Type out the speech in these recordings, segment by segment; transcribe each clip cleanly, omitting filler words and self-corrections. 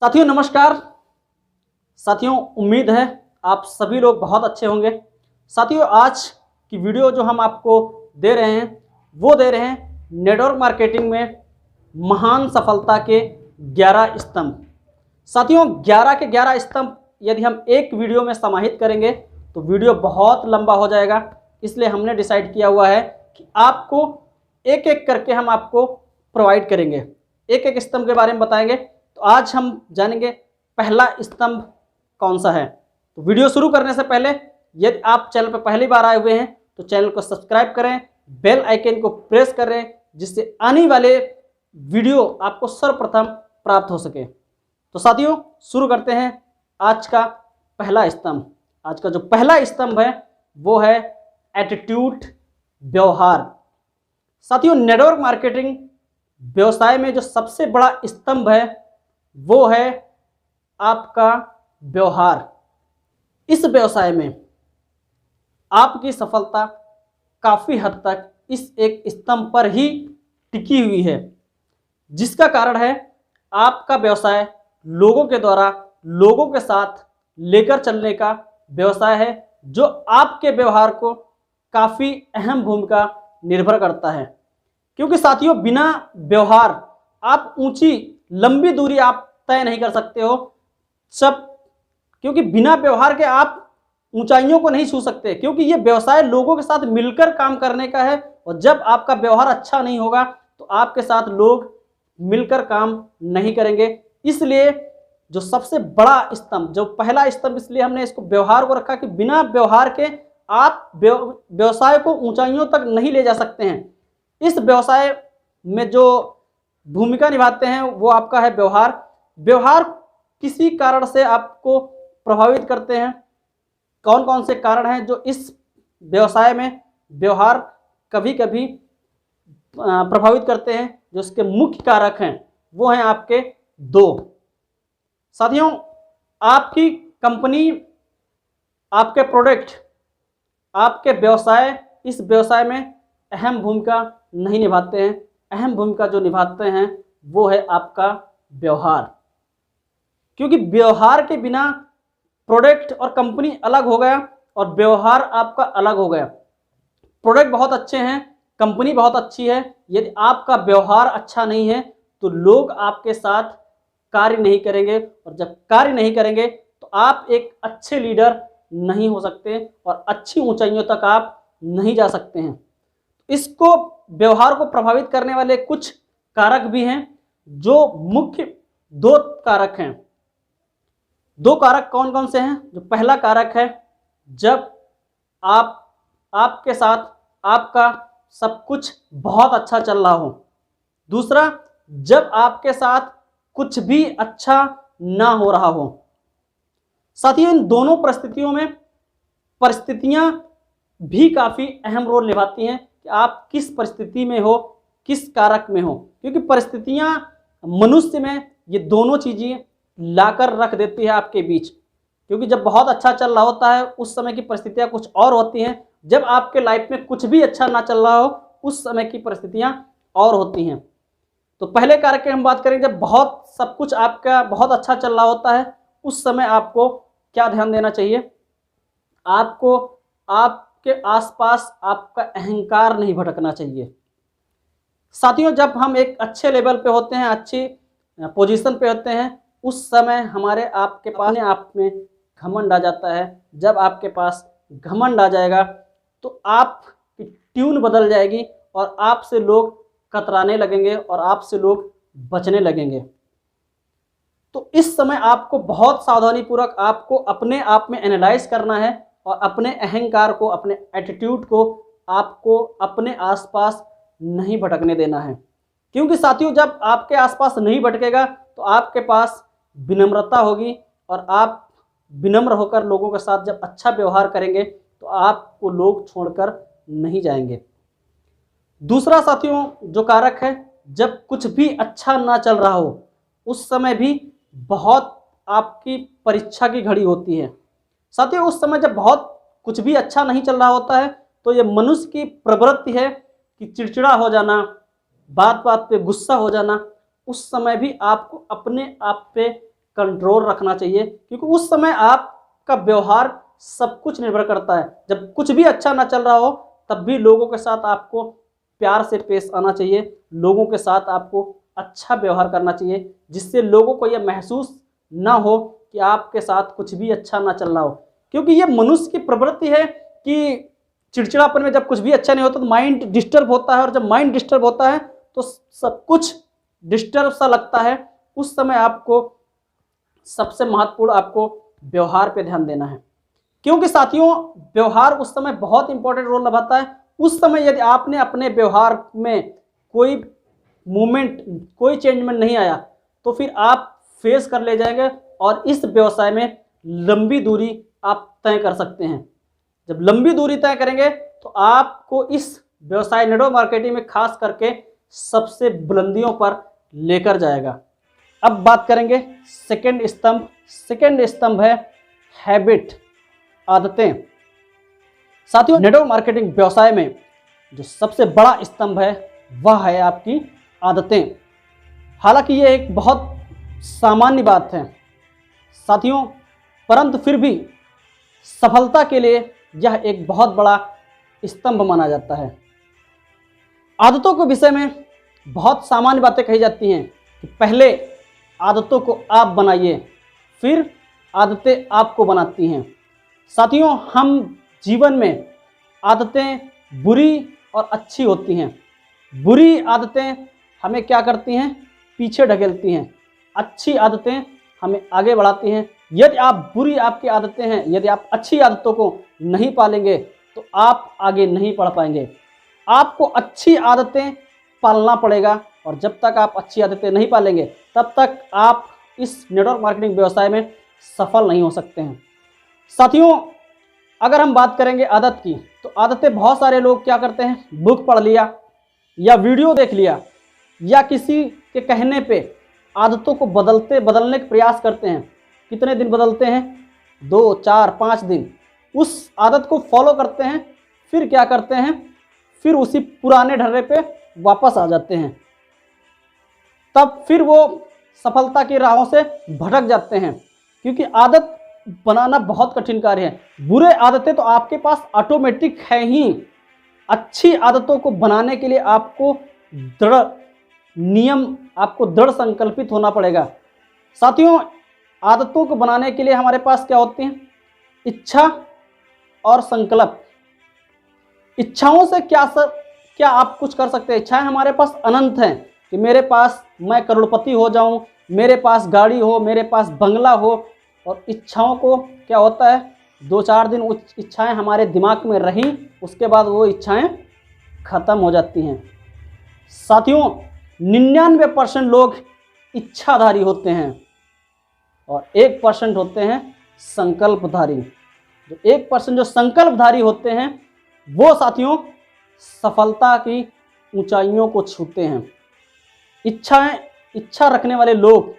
साथियों नमस्कार। साथियों उम्मीद है आप सभी लोग बहुत अच्छे होंगे। साथियों आज की वीडियो जो हम आपको दे रहे हैं वो दे रहे हैं नेटवर्क मार्केटिंग में महान सफलता के 11 स्तंभ। साथियों 11 के 11 स्तंभ यदि हम एक वीडियो में समाहित करेंगे तो वीडियो बहुत लंबा हो जाएगा, इसलिए हमने डिसाइड किया हुआ है कि आपको एक एक करके हम आपको प्रोवाइड करेंगे, एक एक स्तंभ के बारे में बताएंगे। तो आज हम जानेंगे पहला स्तंभ कौन सा है। तो वीडियो शुरू करने से पहले यदि आप चैनल पर पहली बार आए हुए हैं तो चैनल को सब्सक्राइब करें, बेल आइकन को प्रेस करें जिससे आने वाले वीडियो आपको सर्वप्रथम प्राप्त हो सके। तो साथियों शुरू करते हैं आज का पहला स्तंभ। आज का जो पहला स्तंभ है वो है एटीट्यूड, व्यवहार। साथियों नेटवर्क मार्केटिंग व्यवसाय में जो सबसे बड़ा स्तंभ है वो है आपका व्यवहार। इस व्यवसाय में आपकी सफलता काफ़ी हद तक इस एक स्तंभ पर ही टिकी हुई है, जिसका कारण है आपका व्यवसाय लोगों के द्वारा लोगों के साथ लेकर चलने का व्यवसाय है, जो आपके व्यवहार को काफ़ी अहम भूमिका निर्भर करता है। क्योंकि साथियों बिना व्यवहार आप ऊंची लंबी दूरी आप तय नहीं कर सकते हो क्योंकि बिना व्यवहार के आप ऊंचाइयों को नहीं छू सकते, क्योंकि ये व्यवसाय लोगों के साथ मिलकर काम करने का है। और जब आपका व्यवहार अच्छा नहीं होगा तो आपके साथ लोग मिलकर काम नहीं करेंगे। इसलिए जो सबसे बड़ा स्तंभ, जो पहला स्तंभ, इसलिए हमने इसको व्यवहार को रखा कि बिना व्यवहार के आप व्यवसाय को ऊंचाइयों तक नहीं ले जा सकते हैं। इस व्यवसाय में जो भूमिका निभाते हैं वो आपका है व्यवहार। व्यवहार किसी कारण से आपको प्रभावित करते हैं। कौन कौन से कारण हैं जो इस व्यवसाय में व्यवहार कभी कभी प्रभावित करते हैं? जो इसके मुख्य कारक हैं वो हैं आपके दो। साथियों आपकी कंपनी, आपके प्रोडक्ट, आपके व्यवसाय इस व्यवसाय में अहम भूमिका नहीं निभाते हैं। अहम भूमिका जो निभाते हैं वो है आपका व्यवहार। क्योंकि व्यवहार के बिना प्रोडक्ट और कंपनी अलग हो गया और व्यवहार आपका अलग हो गया। प्रोडक्ट बहुत अच्छे हैं, कंपनी बहुत अच्छी है, यदि आपका व्यवहार अच्छा नहीं है तो लोग आपके साथ कार्य नहीं करेंगे, और जब कार्य नहीं करेंगे तो आप एक अच्छे लीडर नहीं हो सकते और अच्छी ऊंचाइयों तक आप नहीं जा सकते हैं। इसको व्यवहार को प्रभावित करने वाले कुछ कारक भी हैं, जो मुख्य दो कारक हैं। दो कारक कौन कौन से हैं? जो पहला कारक है, जब आपके साथ आपका सब कुछ बहुत अच्छा चल रहा हो। दूसरा, जब आपके साथ कुछ भी अच्छा ना हो रहा हो। साथियों इन दोनों परिस्थितियों में परिस्थितियां भी काफ़ी अहम रोल निभाती हैं कि आप किस परिस्थिति में हो, किस कारक में हो। क्योंकि परिस्थितियां मनुष्य में ये दोनों चीज़ें लाकर रख देती है आपके बीच। क्योंकि जब बहुत अच्छा चल रहा होता है उस समय की परिस्थितियां कुछ और होती हैं, जब आपके लाइफ में कुछ भी अच्छा ना चल रहा हो उस समय की परिस्थितियां और होती हैं। तो पहले कारक की हम बात करें, जब बहुत सब कुछ आपका बहुत अच्छा चल रहा होता है उस समय आपको क्या ध्यान देना चाहिए? आपको आपके आसपास आपका अहंकार नहीं भटकना चाहिए। साथियों जब हम एक अच्छे लेवल पे होते हैं, अच्छी पोजीशन पे होते हैं, उस समय हमारे आपके पास अपने आप में घमंड आ जाता है। जब आपके पास घमंड आ जाएगा तो आपकी ट्यून बदल जाएगी और आपसे लोग कतराने लगेंगे और आपसे लोग बचने लगेंगे। तो इस समय आपको बहुत सावधानीपूर्वक आपको अपने आप में एनालाइज करना है और अपने अहंकार को, अपने एटीट्यूड को आपको अपने आसपास नहीं भटकने देना है। क्योंकि साथियों जब आपके आसपास नहीं भटकेगा तो आपके पास विनम्रता होगी और आप विनम्र होकर लोगों के साथ जब अच्छा व्यवहार करेंगे तो आपको लोग छोड़कर नहीं जाएंगे। दूसरा साथियों जो कारक है, जब कुछ भी अच्छा ना चल रहा हो उस समय भी बहुत आपकी परीक्षा की घड़ी होती है। साथियों उस समय जब बहुत कुछ भी अच्छा नहीं चल रहा होता है तो ये मनुष्य की प्रवृत्ति है कि चिड़चिड़ा हो जाना, बात बात पे गुस्सा हो जाना। उस समय भी आपको अपने आप पे कंट्रोल रखना चाहिए, क्योंकि उस समय आपका व्यवहार सब कुछ निर्भर करता है। जब कुछ भी अच्छा ना चल रहा हो तब भी लोगों के साथ आपको प्यार से पेश आना चाहिए, लोगों के साथ आपको अच्छा व्यवहार करना चाहिए, जिससे लोगों को यह महसूस ना हो कि आपके साथ कुछ भी अच्छा ना चल रहा हो। क्योंकि ये मनुष्य की प्रवृत्ति है कि चिड़चिड़ापन में जब कुछ भी अच्छा नहीं होता तो माइंड डिस्टर्ब होता है, और जब माइंड डिस्टर्ब होता है तो सब कुछ डिस्टर्ब सा लगता है। उस समय आपको सबसे महत्वपूर्ण आपको व्यवहार पे ध्यान देना है, क्योंकि साथियों व्यवहार उस समय बहुत इंपॉर्टेंट रोल निभाता है। उस समय यदि आपने अपने व्यवहार में कोई मूवमेंट, कोई चेंजमेंट नहीं आया तो फिर आप फेस कर ले जाएंगे, और इस व्यवसाय में लंबी दूरी आप तय कर सकते हैं। जब लंबी दूरी तय करेंगे तो आपको इस व्यवसाय नेटवर्क मार्केटिंग में खास करके सबसे बुलंदियों पर लेकर जाएगा। अब बात करेंगे सेकंड स्तंभ। सेकंड स्तंभ है हैबिट, आदतें। साथियों नेटवर्क मार्केटिंग व्यवसाय में जो सबसे बड़ा स्तंभ है वह है आपकी आदतें। हालांकि ये एक बहुत सामान्य बात है साथियों, परंतु फिर भी सफलता के लिए यह एक बहुत बड़ा स्तंभ माना जाता है। आदतों के विषय में बहुत सामान्य बातें कही जाती हैं कि पहले आदतों को आप बनाइए, फिर आदतें आपको बनाती हैं। साथियों हम जीवन में आदतें बुरी और अच्छी होती हैं। बुरी आदतें हमें क्या करती हैं? पीछे ढकेलती हैं। अच्छी आदतें हमें आगे बढ़ाती हैं। यदि आप बुरी आपकी आदतें हैं, यदि आप अच्छी आदतों को नहीं पालेंगे तो आप आगे नहीं बढ़ पाएंगे। आपको अच्छी आदतें पालना पड़ेगा, और जब तक आप अच्छी आदतें नहीं पालेंगे तब तक आप इस नेटवर्क मार्केटिंग व्यवसाय में सफल नहीं हो सकते हैं। साथियों अगर हम बात करेंगे आदत की, तो आदतें बहुत सारे लोग क्या करते हैं, बुक पढ़ लिया या वीडियो देख लिया या किसी के कहने पे आदतों को बदलने का प्रयास करते हैं। कितने दिन बदलते हैं? 2, 4, 5 दिन उस आदत को फॉलो करते हैं, फिर क्या करते हैं, फिर उसी पुराने ढर्रे पे वापस आ जाते हैं। तब फिर वो सफलता की राहों से भटक जाते हैं, क्योंकि आदत बनाना बहुत कठिन कार्य है। बुरे आदतें तो आपके पास ऑटोमेटिक है ही, अच्छी आदतों को बनाने के लिए आपको दृढ़ संकल्पित होना पड़ेगा। साथियों आदतों को बनाने के लिए हमारे पास क्या होती हैं? इच्छा और संकल्प। इच्छाओं से क्या आप कुछ कर सकते हैं? इच्छाएं हमारे पास अनंत हैं कि मेरे पास मैं करोड़पति हो जाऊं, मेरे पास गाड़ी हो, मेरे पास बंगला हो। और इच्छाओं को क्या होता है, 2-4 दिन उस इच्छाएं हमारे दिमाग में रहीं, उसके बाद वो इच्छाएं खत्म हो जाती हैं। साथियों 99% लोग इच्छाधारी होते हैं और 1% होते हैं संकल्पधारी। जो 1% जो संकल्पधारी होते हैं वो साथियों सफलता की ऊंचाइयों को छूते हैं। इच्छा रखने वाले लोग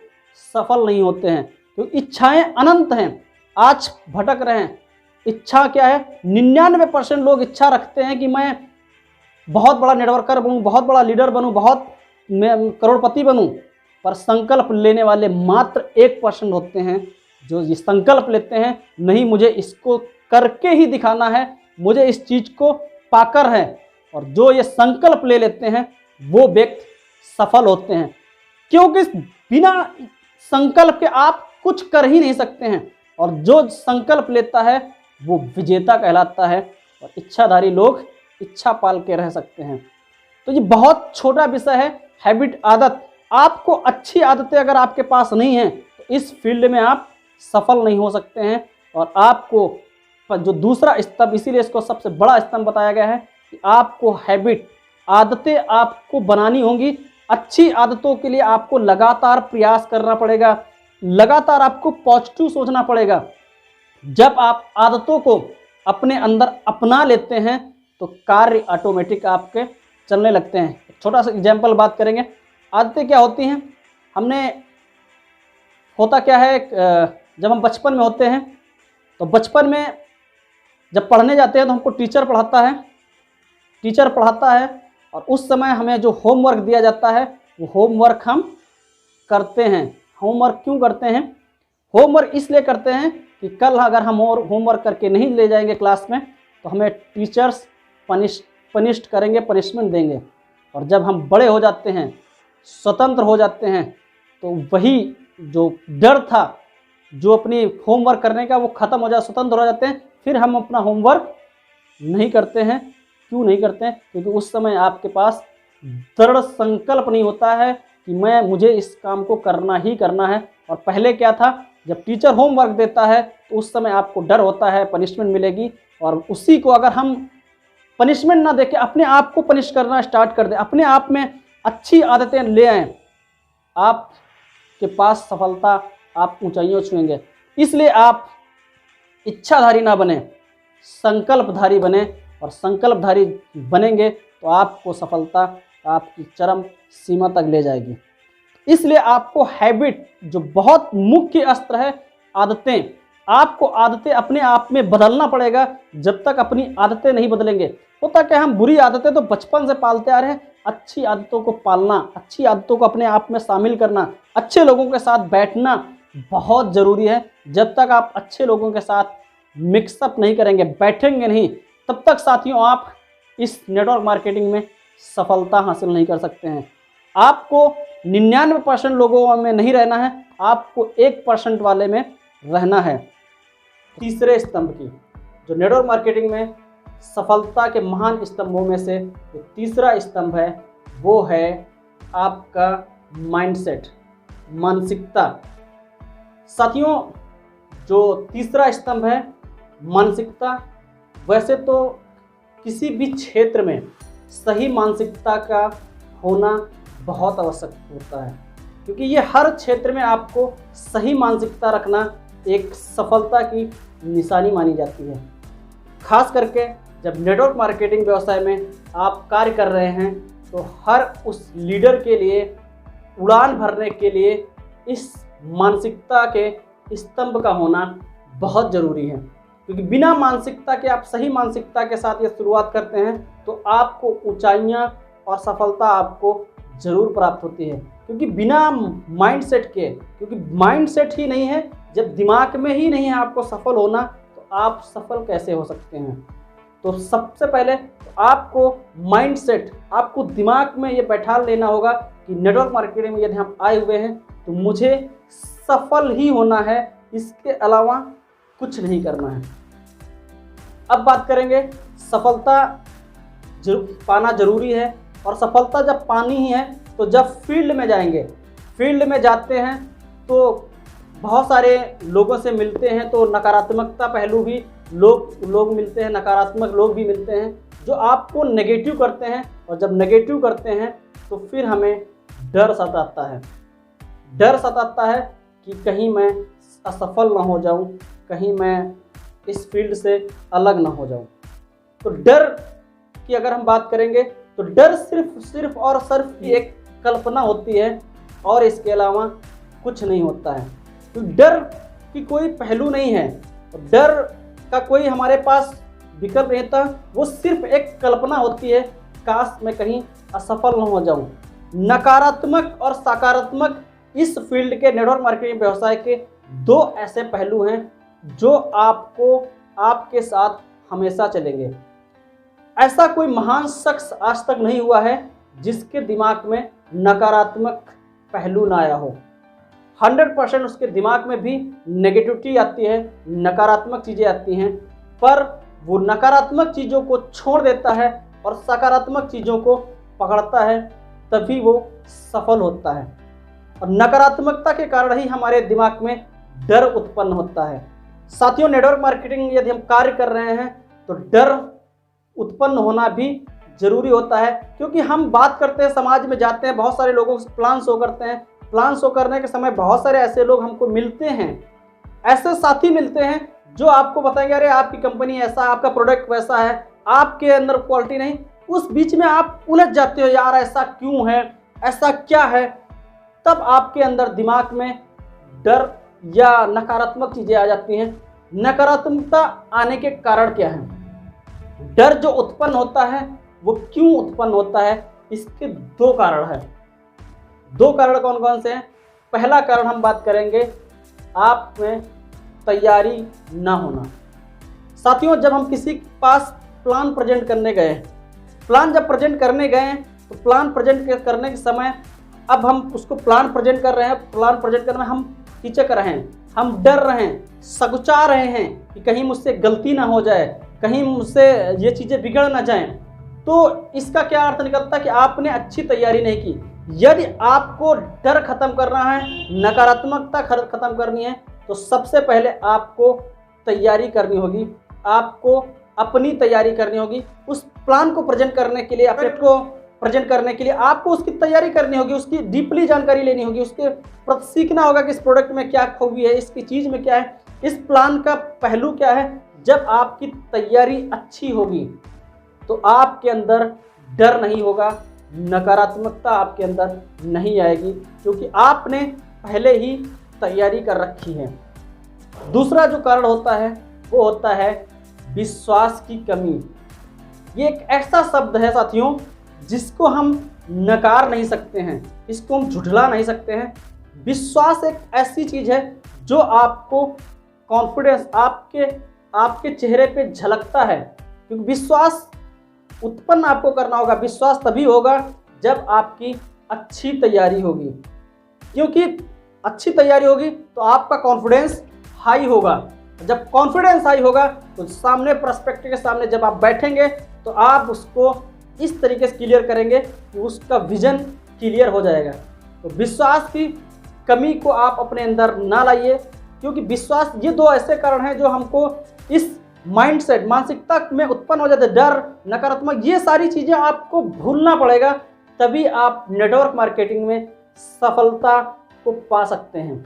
सफल नहीं होते हैं, क्योंकि इच्छाएं अनंत हैं। आज भटक रहे हैं। इच्छा क्या है? 99% लोग इच्छा रखते हैं कि मैं बहुत बड़ा नेटवर्कर बनूं, बहुत बड़ा लीडर बनूं, मैं करोड़पति बनूं, पर संकल्प लेने वाले मात्र 1% होते हैं जो ये संकल्प लेते हैं, नहीं मुझे इसको करके ही दिखाना है, मुझे इस चीज को पाकर है। और जो ये संकल्प ले लेते हैं वो व्यक्ति सफल होते हैं, क्योंकि बिना संकल्प के आप कुछ कर ही नहीं सकते हैं। और जो संकल्प लेता है वो विजेता कहलाता है, और इच्छाधारी लोग इच्छा पाल के रह सकते हैं। तो ये बहुत छोटा विषय है, हैबिट, आदत। आपको अच्छी आदतें अगर आपके पास नहीं हैं तो इस फील्ड में आप सफल नहीं हो सकते हैं। और आपको जो दूसरा स्तंभ, इसीलिए इसको सबसे बड़ा स्तंभ बताया गया है कि आपको हैबिट, आदतें आपको बनानी होंगी। अच्छी आदतों के लिए आपको लगातार प्रयास करना पड़ेगा, लगातार आपको पॉजिटिव सोचना पड़ेगा। जब आप आदतों को अपने अंदर अपना लेते हैं तो कार्य ऑटोमेटिक आपके चलने लगते हैं। छोटा सा एग्जाम्पल बात करेंगे। आदतें क्या होती हैं? होता क्या है, जब हम बचपन में होते हैं तो बचपन में जब पढ़ने जाते हैं तो हमको टीचर पढ़ाता है, और उस समय हमें जो होमवर्क दिया जाता है वो होमवर्क हम करते हैं। होमवर्क क्यों करते हैं? होमवर्क इसलिए करते हैं कि कल अगर हम और होमवर्क करके नहीं ले जाएंगे क्लास में तो हमें टीचर्स पनिश्ड करेंगे, पनिशमेंट देंगे। और जब हम बड़े हो जाते हैं, स्वतंत्र हो जाते हैं, तो वही जो डर था, जो अपनी होमवर्क करने का, वो ख़त्म हो जाए, स्वतंत्र हो जाते हैं, फिर हम अपना होमवर्क नहीं करते हैं। क्यों नहीं करते हैं? क्योंकि उस समय आपके पास दृढ़ संकल्प नहीं होता है कि मुझे इस काम को करना ही करना है। और पहले क्या था, जब टीचर होमवर्क देता है तो उस समय आपको डर होता है पनिशमेंट मिलेगी, और उसी को अगर हम पनिशमेंट ना देके अपने आप को पनिश करना स्टार्ट कर दें, अपने आप में अच्छी आदतें ले आएँ, आपके पास सफलता, आप ऊंचाइयों छुएंगे। इसलिए आप इच्छाधारी ना बने, संकल्पधारी बने, और संकल्पधारी बनेंगे तो आपको सफलता आपकी चरम सीमा तक ले जाएगी। इसलिए आपको हैबिट, जो बहुत मुख्य अस्त्र है, आदतें, आपको आदतें अपने आप में बदलना पड़ेगा। जब तक अपनी आदतें नहीं बदलेंगे, होता क्या, हम बुरी आदतें तो बचपन से पालते आ रहे हैं। अच्छी आदतों को पालना, अच्छी आदतों को अपने आप में शामिल करना, अच्छे लोगों के साथ बैठना बहुत ज़रूरी है। जब तक आप अच्छे लोगों के साथ मिक्सअप नहीं करेंगे, बैठेंगे नहीं, तब तक साथियों आप इस नेटवर्क मार्केटिंग में सफलता हासिल नहीं कर सकते हैं। आपको 99% लोगों में नहीं रहना है, आपको 1% वाले में रहना है। तीसरे स्तंभ की, जो नेटवर्क मार्केटिंग में सफलता के महान स्तंभों में से जो तीसरा स्तंभ है, वो है आपका माइंडसेट, मानसिकता। साथियों, जो तीसरा स्तंभ है मानसिकता, वैसे तो किसी भी क्षेत्र में सही मानसिकता का होना बहुत आवश्यक होता है, क्योंकि ये हर क्षेत्र में आपको सही मानसिकता रखना एक सफलता की निशानी मानी जाती है। खास करके जब नेटवर्क मार्केटिंग व्यवसाय में आप कार्य कर रहे हैं, तो हर उस लीडर के लिए, उड़ान भरने के लिए इस मानसिकता के स्तंभ का होना बहुत ज़रूरी है। क्योंकि बिना मानसिकता के, आप सही मानसिकता के साथ ये शुरुआत करते हैं तो आपको ऊंचाइयां और सफलता आपको ज़रूर प्राप्त होती है। क्योंकि बिना माइंडसेट के, क्योंकि माइंडसेट ही नहीं है, जब दिमाग में ही नहीं है आपको सफल होना, तो आप सफल कैसे हो सकते हैं? तो सबसे पहले तो आपको माइंडसेट, आपको दिमाग में ये बैठा लेना होगा कि नेटवर्क मार्केटिंग में यदि हम आए हुए हैं तो मुझे सफल ही होना है, इसके अलावा कुछ नहीं करना है। अब बात करेंगे, सफलता पाना जरूरी है, और सफलता जब पानी ही है तो जब फील्ड में जाएंगे, फील्ड में जाते हैं तो बहुत सारे लोगों से मिलते हैं, तो नकारात्मकता पहलू भी लोग मिलते हैं, नकारात्मक लोग भी मिलते हैं जो आपको नेगेटिव करते हैं। और जब नेगेटिव करते हैं तो फिर हमें डर सताता है, डर सताता है कि कहीं मैं असफल ना हो जाऊं, कहीं मैं इस फील्ड से अलग ना हो जाऊं। तो डर की अगर हम बात करेंगे तो डर सिर्फ और सिर्फ की एक कल्पना होती है, और इसके अलावा कुछ नहीं होता है। तो डर की कोई पहलू नहीं है, डर का कोई हमारे पास विकल्प नहीं था, वो सिर्फ एक कल्पना होती है, काश मैं कहीं असफल न हो जाऊं। नकारात्मक और सकारात्मक इस फील्ड के, नेटवर्क मार्केटिंग व्यवसाय के दो ऐसे पहलू हैं जो आपको, आपके साथ हमेशा चलेंगे। ऐसा कोई महान शख्स आज तक नहीं हुआ है जिसके दिमाग में नकारात्मक पहलू ना आया हो। 100% उसके दिमाग में भी नेगेटिविटी आती है, नकारात्मक चीज़ें आती हैं, पर वो नकारात्मक चीज़ों को छोड़ देता है और सकारात्मक चीज़ों को पकड़ता है, तभी वो सफल होता है। और नकारात्मकता के कारण ही हमारे दिमाग में डर उत्पन्न होता है। साथियों, नेटवर्क मार्केटिंग यदि हम कार्य कर रहे हैं तो डर उत्पन्न होना भी जरूरी होता है, क्योंकि हम बात करते हैं, समाज में जाते हैं, बहुत सारे लोगों से प्लान शो करते हैं। प्लान शो करने के समय बहुत सारे ऐसे लोग हमको मिलते हैं, ऐसे साथी मिलते हैं जो आपको बताएंगे अरे आपकी कंपनी ऐसा, आपका प्रोडक्ट वैसा है, आपके अंदर क्वालिटी नहीं। उस बीच में आप उलझ जाते हो, यार ऐसा क्यों है, ऐसा क्या है। तब आपके अंदर दिमाग में डर या नकारात्मक चीज़ें आ जाती हैं। नकारात्मकता आने के कारण क्या है, डर जो उत्पन्न होता है वो क्यों उत्पन्न होता है, इसके दो कारण हैं। दो कारण कौन कौन से हैं? पहला कारण हम बात करेंगे आप में तैयारी ना होना। साथियों, जब हम किसी के पास प्लान प्रेजेंट करने गए, प्लान जब प्रेजेंट करने गए तो प्लान प्रेजेंट करने के समय अब हम उसको प्लान प्रेजेंट कर रहे हैं, प्लान प्रेजेंट करने में हम हिचक रहे हैं, हम डर रहे हैं, सकुचा रहे हैं कि कहीं मुझसे गलती ना हो जाए, कहीं मुझसे ये चीज़ें बिगड़ ना जाएं। तो इसका क्या अर्थ निकलता है कि आपने अच्छी तैयारी नहीं की। यदि आपको डर खत्म करना है, नकारात्मकता खत्म करनी है, तो सबसे पहले आपको तैयारी करनी होगी, आपको अपनी तैयारी करनी होगी। उस प्लान को प्रेजेंट करने के लिए, अपडेट को प्रेजेंट करने के लिए आपको उसकी तैयारी करनी होगी, उसकी डीपली जानकारी लेनी होगी, उसके प्रति सीखना होगा कि इस प्रोडक्ट में क्या खूबी है, इसकी चीज़ में क्या है, इस प्लान का पहलू क्या है। जब आपकी तैयारी अच्छी होगी तो आपके अंदर डर नहीं होगा, नकारात्मकता आपके अंदर नहीं आएगी, क्योंकि आपने पहले ही तैयारी कर रखी है। दूसरा जो कारण होता है वो होता है विश्वास की कमी। ये एक ऐसा शब्द है साथियों जिसको हम नकार नहीं सकते हैं, इसको हम झुठला नहीं सकते हैं। विश्वास एक ऐसी चीज़ है जो आपको कॉन्फिडेंस आपके चेहरे पे झलकता है, क्योंकि विश्वास उत्पन्न आपको करना होगा। विश्वास तभी होगा जब आपकी अच्छी तैयारी होगी, क्योंकि अच्छी तैयारी होगी तो आपका कॉन्फिडेंस हाई होगा। जब कॉन्फिडेंस हाई होगा तो सामने प्रोस्पेक्ट के सामने जब आप बैठेंगे तो आप उसको इस तरीके से क्लियर करेंगे कि उसका विजन क्लियर हो जाएगा। तो विश्वास की कमी को आप अपने अंदर ना लाइए, क्योंकि विश्वास, ये दो ऐसे कारण हैं जो हमको इस माइंडसेट, मानसिकता में उत्पन्न हो जाते हैं। डर, नकारात्मक, ये सारी चीज़ें आपको भूलना पड़ेगा, तभी आप नेटवर्क मार्केटिंग में सफलता को पा सकते हैं।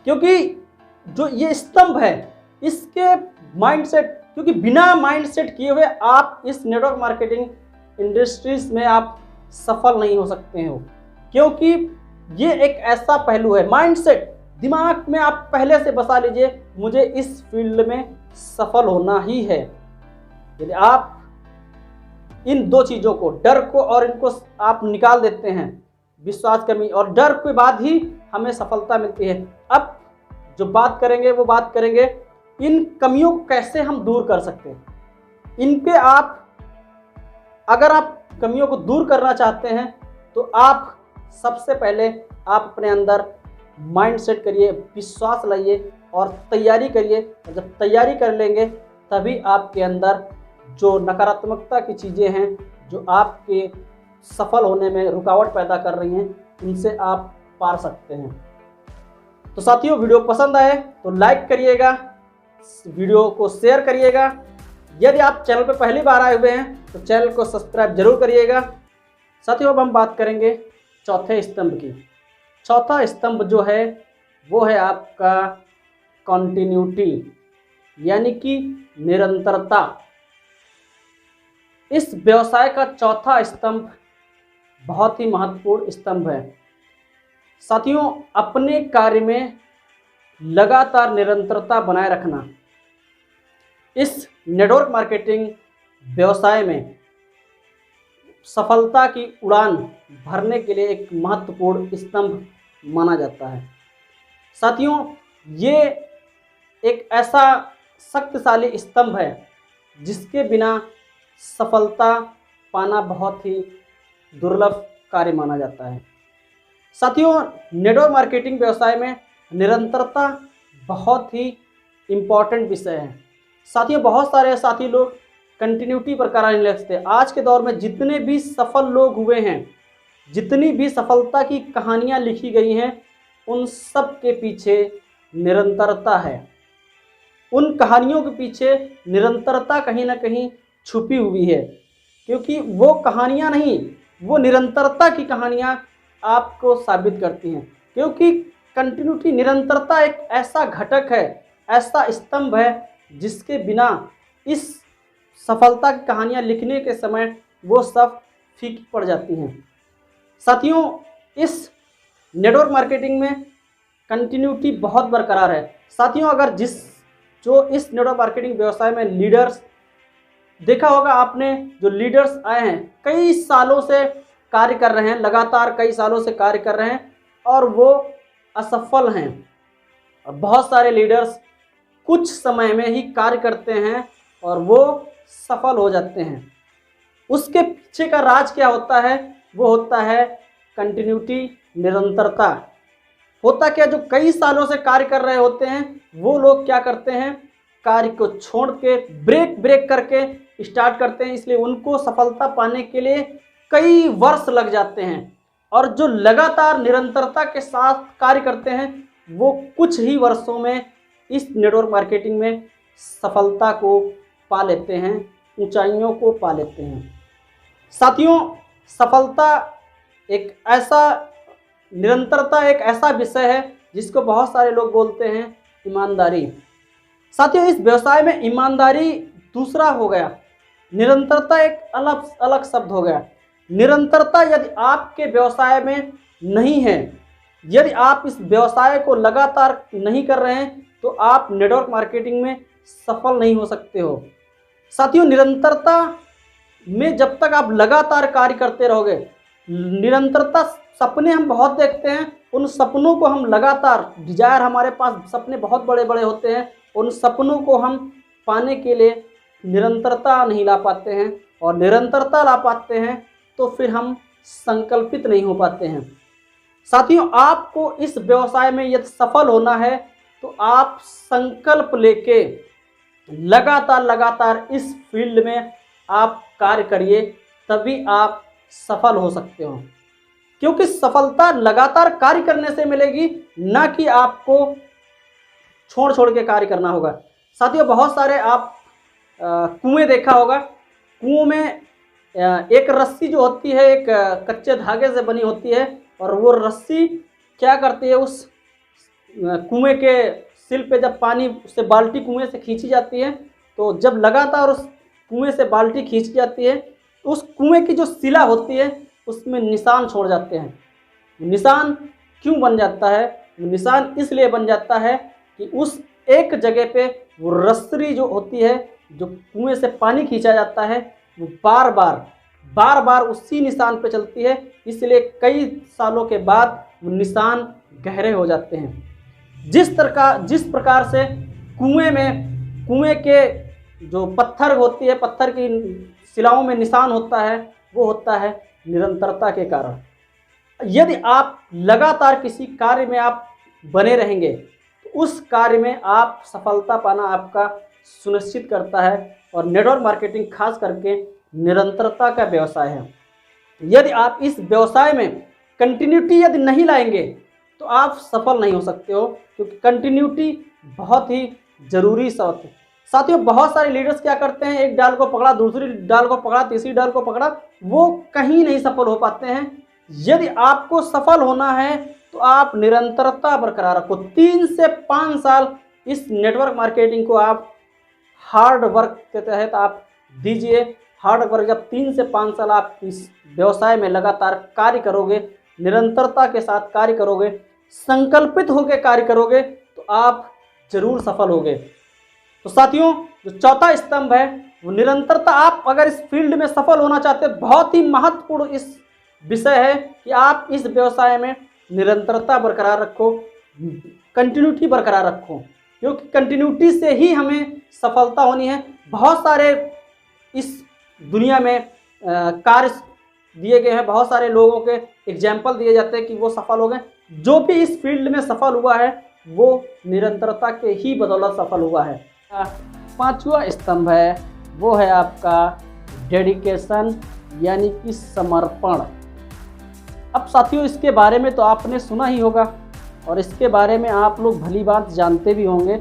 क्योंकि जो ये स्तंभ है इसके माइंडसेट, क्योंकि बिना माइंडसेट किए हुए आप इस नेटवर्क मार्केटिंग इंडस्ट्रीज में आप सफल नहीं हो सकते हो, क्योंकि ये एक ऐसा पहलू है। माइंडसेट दिमाग में आप पहले से बसा लीजिए, मुझे इस फील्ड में सफल होना ही है। यदि आप इन दो चीज़ों को, डर को और इनको आप निकाल देते हैं, विश्वास कमी और डर के बाद ही हमें सफलता मिलती है। अब जो बात करेंगे वो बात करेंगे इन कमियों को कैसे हम दूर कर सकते हैं। इनके अगर आप कमियों को दूर करना चाहते हैं तो आप सबसे पहले आप अपने अंदर माइंड सेट करिए, विश्वास लाइए और तैयारी करिए। और जब तैयारी कर लेंगे तभी आपके अंदर जो नकारात्मकता की चीज़ें हैं जो आपके सफल होने में रुकावट पैदा कर रही हैं, उनसे आप पार सकते हैं। तो साथियों, वीडियो पसंद आए तो लाइक करिएगा, वीडियो को शेयर करिएगा। यदि आप चैनल पर पहली बार आए हुए हैं तो चैनल को सब्सक्राइब जरूर करिएगा। साथियों, अब हम बात करेंगे चौथे स्तंभ की। चौथा स्तंभ जो है वो है आपका कॉन्टिन्यूटी, यानी कि निरंतरता। इस व्यवसाय का चौथा स्तंभ बहुत ही महत्वपूर्ण स्तंभ है। साथियों, अपने कार्य में लगातार निरंतरता बनाए रखना इस नेटवर्क मार्केटिंग व्यवसाय में सफलता की उड़ान भरने के लिए एक महत्वपूर्ण स्तंभ माना जाता है। साथियों, ये एक ऐसा शक्तिशाली स्तंभ है जिसके बिना सफलता पाना बहुत ही दुर्लभ कार्य माना जाता है। साथियों, नेटवर्क मार्केटिंग व्यवसाय में निरंतरता बहुत ही इम्पॉर्टेंट विषय है। साथियों, बहुत सारे साथी लोग कंटिन्यूटी पर करार नहीं रखते। आज के दौर में जितने भी सफल लोग हुए हैं, जितनी भी सफलता की कहानियां लिखी गई हैं, उन सब के पीछे निरंतरता है। उन कहानियों के पीछे निरंतरता कहीं ना कहीं छुपी हुई है, क्योंकि वो कहानियां नहीं, वो निरंतरता की कहानियां आपको साबित करती हैं। क्योंकि कंटिन्यूटी, निरंतरता एक ऐसा घटक है, ऐसा स्तंभ है जिसके बिना इस सफलता की कहानियां लिखने के समय वो सब फीकी पड़ जाती हैं। साथियों, इस नेटवर्क मार्केटिंग में कंटिन्यूटी बहुत बरकरार है। साथियों, अगर जो इस नेटवर्क मार्केटिंग व्यवसाय में लीडर्स, देखा होगा आपने, जो लीडर्स आए हैं कई सालों से कार्य कर रहे हैं, लगातार कई सालों से कार्य कर रहे हैं और वो असफल हैं, और बहुत सारे लीडर्स कुछ समय में ही कार्य करते हैं और वो सफल हो जाते हैं। उसके पीछे का राज क्या होता है? वो होता है कंटिन्यूटी, निरंतरता। होता क्या, जो कई सालों से कार्य कर रहे होते हैं वो लोग क्या करते हैं, कार्य को छोड़ के ब्रेक करके स्टार्ट करते हैं, इसलिए उनको सफलता पाने के लिए कई वर्ष लग जाते हैं। और जो लगातार निरंतरता के साथ कार्य करते हैं वो कुछ ही वर्षों में इस नेटवर्क मार्केटिंग में सफलता को पा लेते हैं, ऊंचाइयों को पा लेते हैं। साथियों, सफलता एक ऐसा, निरंतरता एक ऐसा विषय है जिसको बहुत सारे लोग बोलते हैं ईमानदारी। साथियों, इस व्यवसाय में ईमानदारी दूसरा हो गया, निरंतरता एक अलग अलग शब्द हो गया। निरंतरता यदि आपके व्यवसाय में नहीं है, यदि आप इस व्यवसाय को लगातार नहीं कर रहे हैं तो आप नेटवर्क मार्केटिंग में सफल नहीं हो सकते हो। साथियों, निरंतरता में जब तक आप लगातार कार्य करते रहोगे, निरंतरता, सपने हम बहुत देखते हैं, उन सपनों को हम लगातार, डिजायर हमारे पास सपने बहुत बड़े बड़े होते हैं, उन सपनों को हम पाने के लिए निरंतरता नहीं ला पाते हैं, और निरंतरता ला पाते हैं तो फिर हम संकल्पित नहीं हो पाते हैं। साथियों, आपको इस व्यवसाय में यदि सफल होना है तो आप संकल्प लेके लगातार इस फील्ड में आप कार्य करिए, तभी आप सफल हो सकते हो। क्योंकि सफलता लगातार कार्य करने से मिलेगी, ना कि आपको छोड़ के कार्य करना होगा। साथियों, बहुत सारे आप कुएं देखा होगा, कुओं में एक रस्सी जो होती है एक कच्चे धागे से बनी होती है, और वो रस्सी क्या करती है, उस कुएं के सिल पे जब पानी उससे बाल्टी कुएं से खींची जाती है, तो जब लगातार उस कुएं से बाल्टी खींची जाती है तो उस कुएं की जो सिला होती है उसमें निशान छोड़ जाते हैं। निशान क्यों बन जाता है? निशान इसलिए बन जाता है कि उस एक जगह पे वो रस्सी जो होती है, जो कुएं से पानी खींचा जाता है, वो बार बार उसी निशान पे चलती है, इसलिए कई सालों के बाद वो निशान गहरे हो जाते हैं। जिस प्रकार से कुएं के जो पत्थर होती है, पत्थर की शिलाओं में निशान होता है, वो होता है निरंतरता के कारण। यदि आप लगातार किसी कार्य में आप बने रहेंगे तो उस कार्य में आप सफलता पाना आपका सुनिश्चित करता है, और नेटवर्क मार्केटिंग खास करके निरंतरता का व्यवसाय है। यदि आप इस व्यवसाय में कंटिन्यूटी यदि नहीं लाएंगे तो आप सफल नहीं हो सकते हो, क्योंकि कंटिन्यूटी बहुत ही जरूरी शब्द है। साथियों, बहुत सारे लीडर्स क्या करते हैं, एक डाल को पकड़ा, दूसरी डाल को पकड़ा, तीसरी डाल को पकड़ा, वो कहीं नहीं सफल हो पाते हैं। यदि आपको सफल होना है तो आप निरंतरता बरकरार रखो। 3 से 5 साल इस नेटवर्क मार्केटिंग को आप हार्ड वर्क के तहत आप दीजिए। हार्ड वर्क, जब 3 से 5 साल आप इस व्यवसाय में लगातार कार्य करोगे, निरंतरता के साथ कार्य करोगे, संकल्पित होकर कार्य करोगे, तो आप जरूर सफल होगे। तो साथियों, जो चौथा स्तंभ है वो निरंतरता। आप अगर इस फील्ड में सफल होना चाहते हैं, बहुत ही महत्वपूर्ण इस विषय है कि आप इस व्यवसाय में निरंतरता बरकरार रखो, कंटिन्यूटी बरकरार रखो, क्योंकि कंटिन्यूटी से ही हमें सफलता होनी है। बहुत सारे इस दुनिया में कार्य दिए गए हैं, बहुत सारे लोगों के एग्जाम्पल दिए जाते हैं कि वो सफल हो गए। जो भी इस फील्ड में सफल हुआ है वो निरंतरता के ही बदौलत सफल हुआ है। 5वां स्तंभ है वो है आपका डेडिकेशन, यानी कि समर्पण। अब साथियों, इसके बारे में तो आपने सुना ही होगा और इसके बारे में आप लोग भली बात जानते भी होंगे।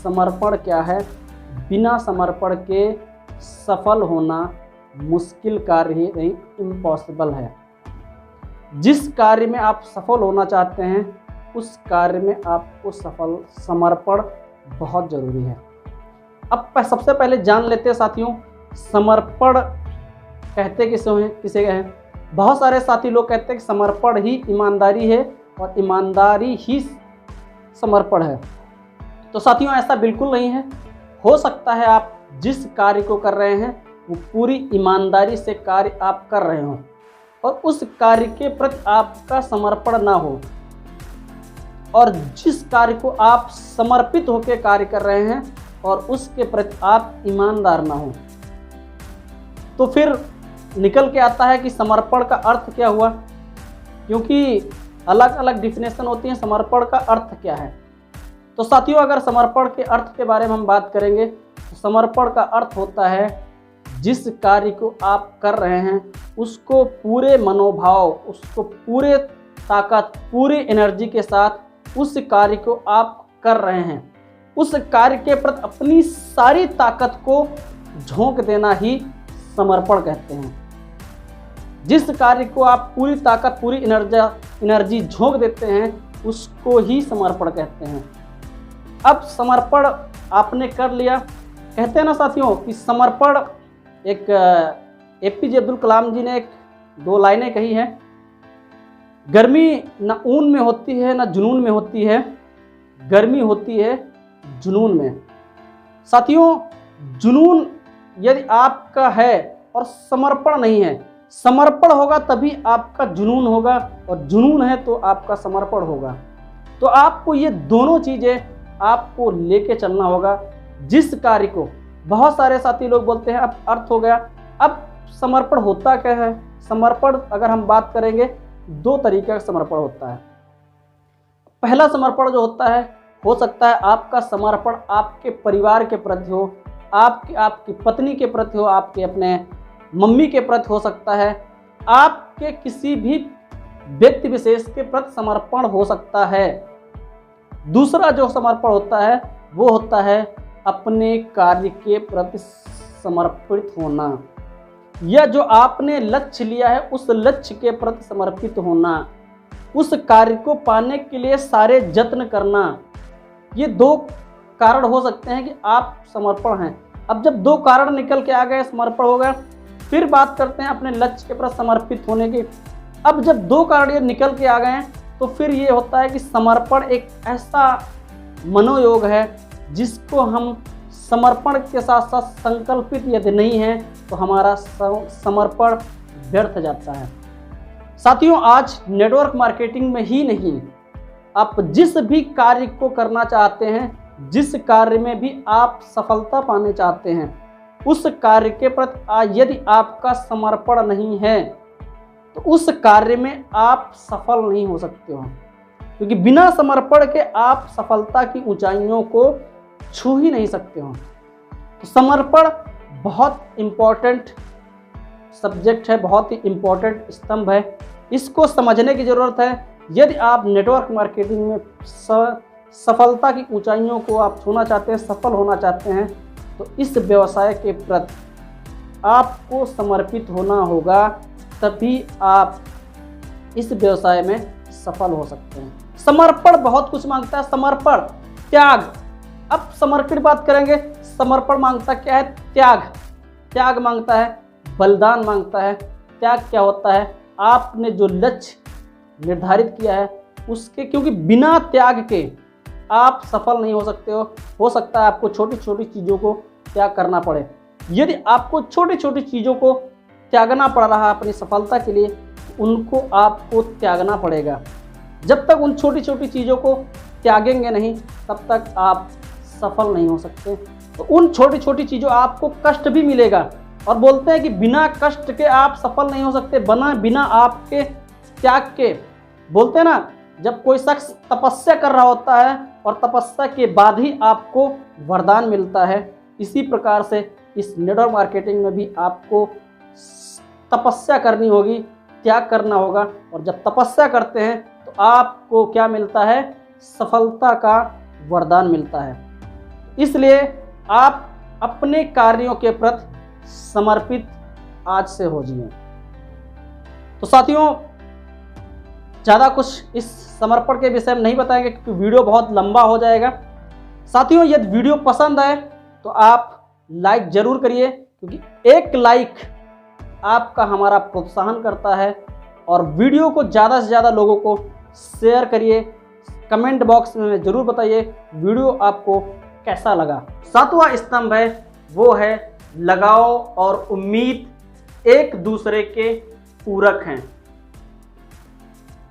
समर्पण क्या है? बिना समर्पण के सफल होना मुश्किल कार्य ही नहीं, इम्पॉसिबल है। जिस कार्य में आप सफल होना चाहते हैं उस कार्य में आपको समर्पण बहुत ज़रूरी है। अब सबसे पहले जान लेते हैं साथियों, समर्पण कहते किसे हैं? बहुत सारे साथी लोग कहते हैं कि समर्पण ही ईमानदारी है और ईमानदारी ही समर्पण है। तो साथियों, ऐसा बिल्कुल नहीं है। हो सकता है आप जिस कार्य को कर रहे हैं वो पूरी ईमानदारी से कार्य आप कर रहे हो और उस कार्य के प्रति आपका समर्पण ना हो। और जिस कार्य को आप समर्पित होकर कार्य कर रहे हैं और उसके प्रति आप ईमानदार ना हो, तो फिर निकल के आता है कि समर्पण का अर्थ क्या हुआ। क्योंकि अलग अलग डिफिनेशन होती है समर्पण का अर्थ क्या है। तो साथियों, अगर समर्पण के अर्थ के बारे में हम बात करेंगे तो समर्पण का अर्थ होता है जिस कार्य को आप कर रहे हैं उसको पूरे मनोभाव, उसको पूरे ताकत, पूरी एनर्जी के साथ उस कार्य को आप कर रहे हैं, उस कार्य के प्रति अपनी सारी ताकत को झोंक देना ही समर्पण कहते हैं। जिस कार्य को आप पूरी ताकत, पूरी एनर्जी झोंक देते हैं उसको ही समर्पण कहते हैं। अब समर्पण आपने कर लिया, कहते हैं ना साथियों कि समर्पण, एक एपीजे अब्दुल कलाम जी ने एक 2 लाइनें कही हैं, गर्मी न ऊन में होती है न जुनून में होती है, गर्मी होती है जुनून में। साथियों, जुनून यदि आपका है और समर्पण नहीं है, समर्पण होगा तभी आपका जुनून होगा और जुनून है तो आपका समर्पण होगा। तो आपको ये दोनों चीज़ें आपको लेके चलना होगा। जिस कार्य को, बहुत सारे साथी लोग बोलते हैं अब अर्थ हो गया, अब समर्पण होता क्या है। समर्पण अगर हम बात करेंगे 2 तरीके का समर्पण होता है। पहला समर्पण जो होता है, हो सकता है आपका समर्पण आपके परिवार के प्रति हो, आपकी पत्नी के प्रति हो, आपके अपने मम्मी के प्रति हो सकता है, आपके किसी भी व्यक्ति विशेष के प्रति समर्पण हो सकता है। दूसरा जो समर्पण होता है वो होता है अपने कार्य के प्रति समर्पित होना, या जो आपने लक्ष्य लिया है उस लक्ष्य के प्रति समर्पित होना, उस कार्य को पाने के लिए सारे जत्न करना। ये 2 कारण हो सकते हैं कि आप समर्पण हैं। अब जब 2 कारण निकल के आ गए, समर्पण हो गया, फिर बात करते हैं अपने लक्ष्य के प्रति समर्पित होने की। अब जब 2 कारण ये निकल के आ गए हैं तो फिर ये होता है कि समर्पण एक ऐसा मनोयोग है जिसको हम समर्पण के साथ साथ संकल्पित यदि नहीं है तो हमारा समर्पण व्यर्थ जाता है। साथियों, आज नेटवर्क मार्केटिंग में ही नहीं, आप जिस भी कार्य को करना चाहते हैं, जिस कार्य में भी आप सफलता पाने चाहते हैं, उस कार्य के प्रति यदि आपका समर्पण नहीं है तो उस कार्य में आप सफल नहीं हो सकते हो। क्योंकि बिना समर्पण के आप सफलता की ऊंचाइयों को छू ही नहीं सकते हो। तो समर्पण बहुत इम्पोर्टेंट सब्जेक्ट है, बहुत ही इम्पोर्टेंट स्तंभ है, इसको समझने की ज़रूरत है। यदि आप नेटवर्क मार्केटिंग में सफलता की ऊंचाइयों को आप छूना चाहते हैं, सफल होना चाहते हैं, तो इस व्यवसाय के प्रति आपको समर्पित होना होगा, तभी आप इस व्यवसाय में सफल हो सकते हैं। समर्पण बहुत कुछ मांगता है, समर्पण, त्याग। अब समर्पण की बात करेंगे, समर्पण मांगता क्या है? त्याग मांगता है, बलिदान मांगता है। त्याग क्या होता है? आपने जो लक्ष्य निर्धारित किया है उसके, क्योंकि बिना त्याग के आप सफल नहीं हो सकते हो सकता है आपको छोटी छोटी चीज़ों को त्याग करना पड़े। यदि आपको छोटी छोटी चीज़ों को त्यागना पड़ रहा है अपनी सफलता के लिए, उनको आपको त्यागना पड़ेगा। जब तक उन छोटी छोटी चीज़ों को त्यागेंगे नहीं तब तक आप सफल नहीं हो सकते। तो उन छोटी छोटी चीज़ों आपको कष्ट भी मिलेगा, और बोलते हैं कि बिना कष्ट के आप सफल नहीं हो सकते, बिना आपके त्याग के। बोलते हैं ना, जब कोई शख्स तपस्या कर रहा होता है और तपस्या के बाद ही आपको वरदान मिलता है, इसी प्रकार से इस नेटवर्क मार्केटिंग में भी आपको तपस्या करनी होगी, त्याग करना होगा। और जब तपस्या करते हैं तो आपको क्या मिलता है? सफलता का वरदान मिलता है। इसलिए आप अपने कार्यों के प्रति समर्पित आज से हो जाइए। तो साथियों, ज़्यादा कुछ इस समर्पण के विषय में नहीं बताएंगे क्योंकि वीडियो बहुत लंबा हो जाएगा। साथियों, यदि वीडियो पसंद आए तो आप लाइक ज़रूर करिए, क्योंकि एक लाइक आपका हमारा प्रोत्साहन करता है। और वीडियो को ज़्यादा से ज़्यादा लोगों को शेयर करिए। कमेंट बॉक्स में ज़रूर बताइए वीडियो आपको कैसा लगा। 7वां स्तंभ है वो है लगाव और उम्मीद एक दूसरे के पूरक हैं।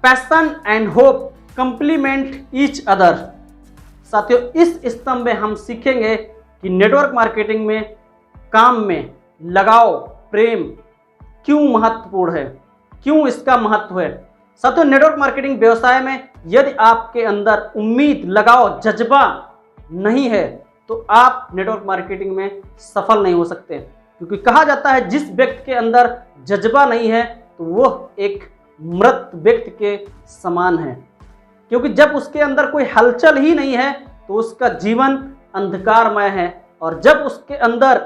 Passion and hope complement each other. साथियों, इस स्तंभ में हम सीखेंगे कि नेटवर्क मार्केटिंग में काम में लगाव, प्रेम क्यों महत्वपूर्ण है, क्यों इसका महत्व है। साथियों, नेटवर्क मार्केटिंग व्यवसाय में यदि आपके अंदर उम्मीद, लगाव, जज्बा नहीं है तो आप नेटवर्क मार्केटिंग में सफल नहीं हो सकते, क्योंकि कहा जाता है जिस व्यक्ति के अंदर जज्बा नहीं है तो वह एक मृत व्यक्ति के समान है, क्योंकि जब उसके अंदर कोई हलचल ही नहीं है तो उसका जीवन अंधकारमय है। और जब उसके अंदर